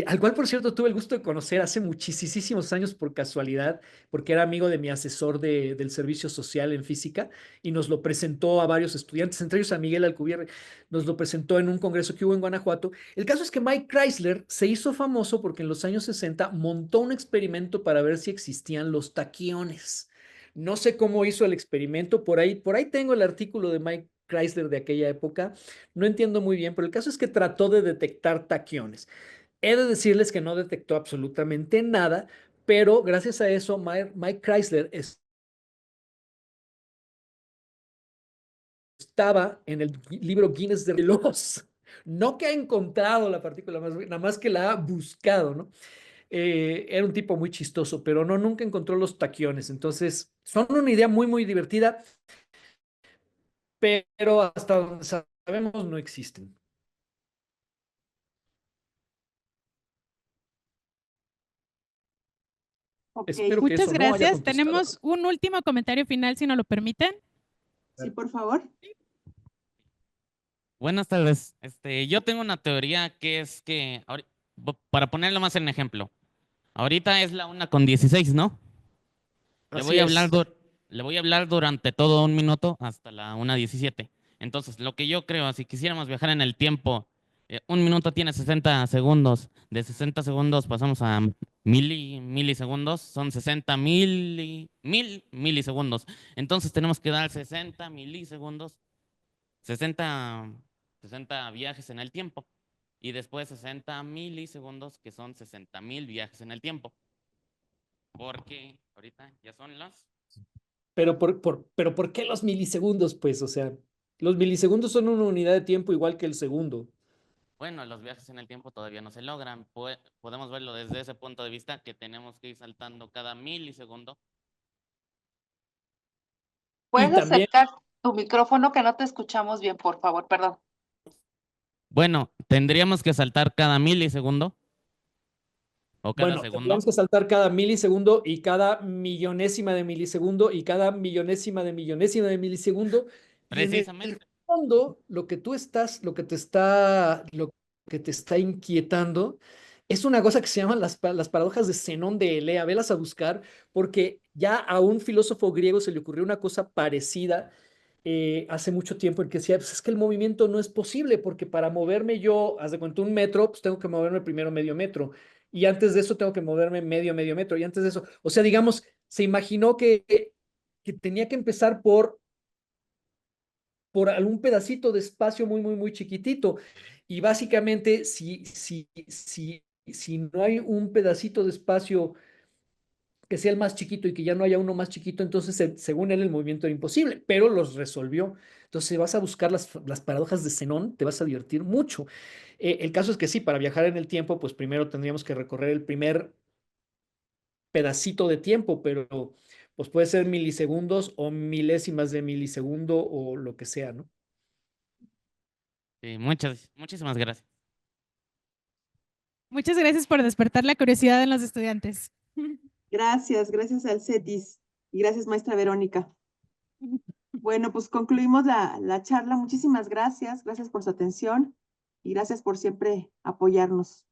al cual, por cierto, tuve el gusto de conocer hace muchísimos años por casualidad, porque era amigo de mi asesor del servicio social en física y nos lo presentó a varios estudiantes, entre ellos a Miguel Alcubierre, nos lo presentó en un congreso que hubo en Guanajuato. El caso es que Mike Chrysler se hizo famoso porque en los años 60 montó un experimento para ver si existían los taquiones. No sé cómo hizo el experimento, por ahí tengo el artículo de Mike Chrysler de aquella época, no entiendo muy bien, pero el caso es que trató de detectar taquiones. He de decirles que no detectó absolutamente nada, pero gracias a eso Mike Chrysler estaba en el libro Guinness de los, no que ha encontrado la partícula más, nada más que la ha buscado, ¿no? Era un tipo muy chistoso, pero no, nunca encontró los taquiones. Entonces, son una idea muy divertida, pero hasta donde sabemos no existen. Ok, Espero que Muchas eso no haya gracias. contestado. Tenemos un último comentario final, si nos lo permiten. sí, por favor. Buenas tardes. Yo tengo una teoría que es que, para ponerlo más en ejemplo, ahorita es la 1:16, ¿no? Le Así voy a es. hablar durante todo 1 minuto hasta la 1:17. Entonces, lo que yo creo, si quisiéramos viajar en el tiempo, 1 minuto tiene 60 segundos. De 60 segundos pasamos a milisegundos. Son 60 milisegundos. Entonces, tenemos que dar 60 milisegundos, 60 viajes en el tiempo. Y después 60 milisegundos, que son 60,000 viajes en el tiempo. Porque ahorita ya son las... Pero ¿por qué los milisegundos? Pues, o sea, los milisegundos son una unidad de tiempo igual que el segundo. Bueno, los viajes en el tiempo todavía no se logran. Podemos verlo desde ese punto de vista, que tenemos que ir saltando cada milisegundo. ¿Puedes también- acercar tu micrófono que no te escuchamos bien, por favor? Perdón. Bueno, tendríamos que saltar cada milisegundo o cada Bueno, segundo. tendríamos que saltar cada milisegundo y cada millonésima de milisegundo y cada millonésima de milisegundo. Precisamente. Y en el fondo, lo que te está inquietando es una cosa que se llaman las paradojas de Zenón de Elea. Velas a buscar, porque ya a un filósofo griego se le ocurrió una cosa parecida hace mucho tiempo, en que decía, pues es que el movimiento no es posible, porque para moverme yo, haz de cuenta, 1 metro, pues tengo que moverme primero medio metro. Y antes de eso tengo que moverme medio metro. Y antes de eso, o sea, digamos, se imaginó que tenía que empezar por algún pedacito de espacio muy chiquitito. Y básicamente, si no hay un pedacito de espacio que sea el más chiquito y que ya no haya uno más chiquito, entonces según él el movimiento era imposible, pero los resolvió. Entonces, si vas a buscar las paradojas de Zenón, te vas a divertir mucho. El caso es que sí, para viajar en el tiempo, pues primero tendríamos que recorrer el primer pedacito de tiempo, pero pues puede ser milisegundos o milésimas de milisegundo o lo que sea, ¿no? Sí, muchísimas gracias. Muchas gracias por despertar la curiosidad en los estudiantes. Gracias al CETIS y gracias, maestra Verónica. Bueno, pues concluimos la charla. Muchísimas gracias por su atención y gracias por siempre apoyarnos.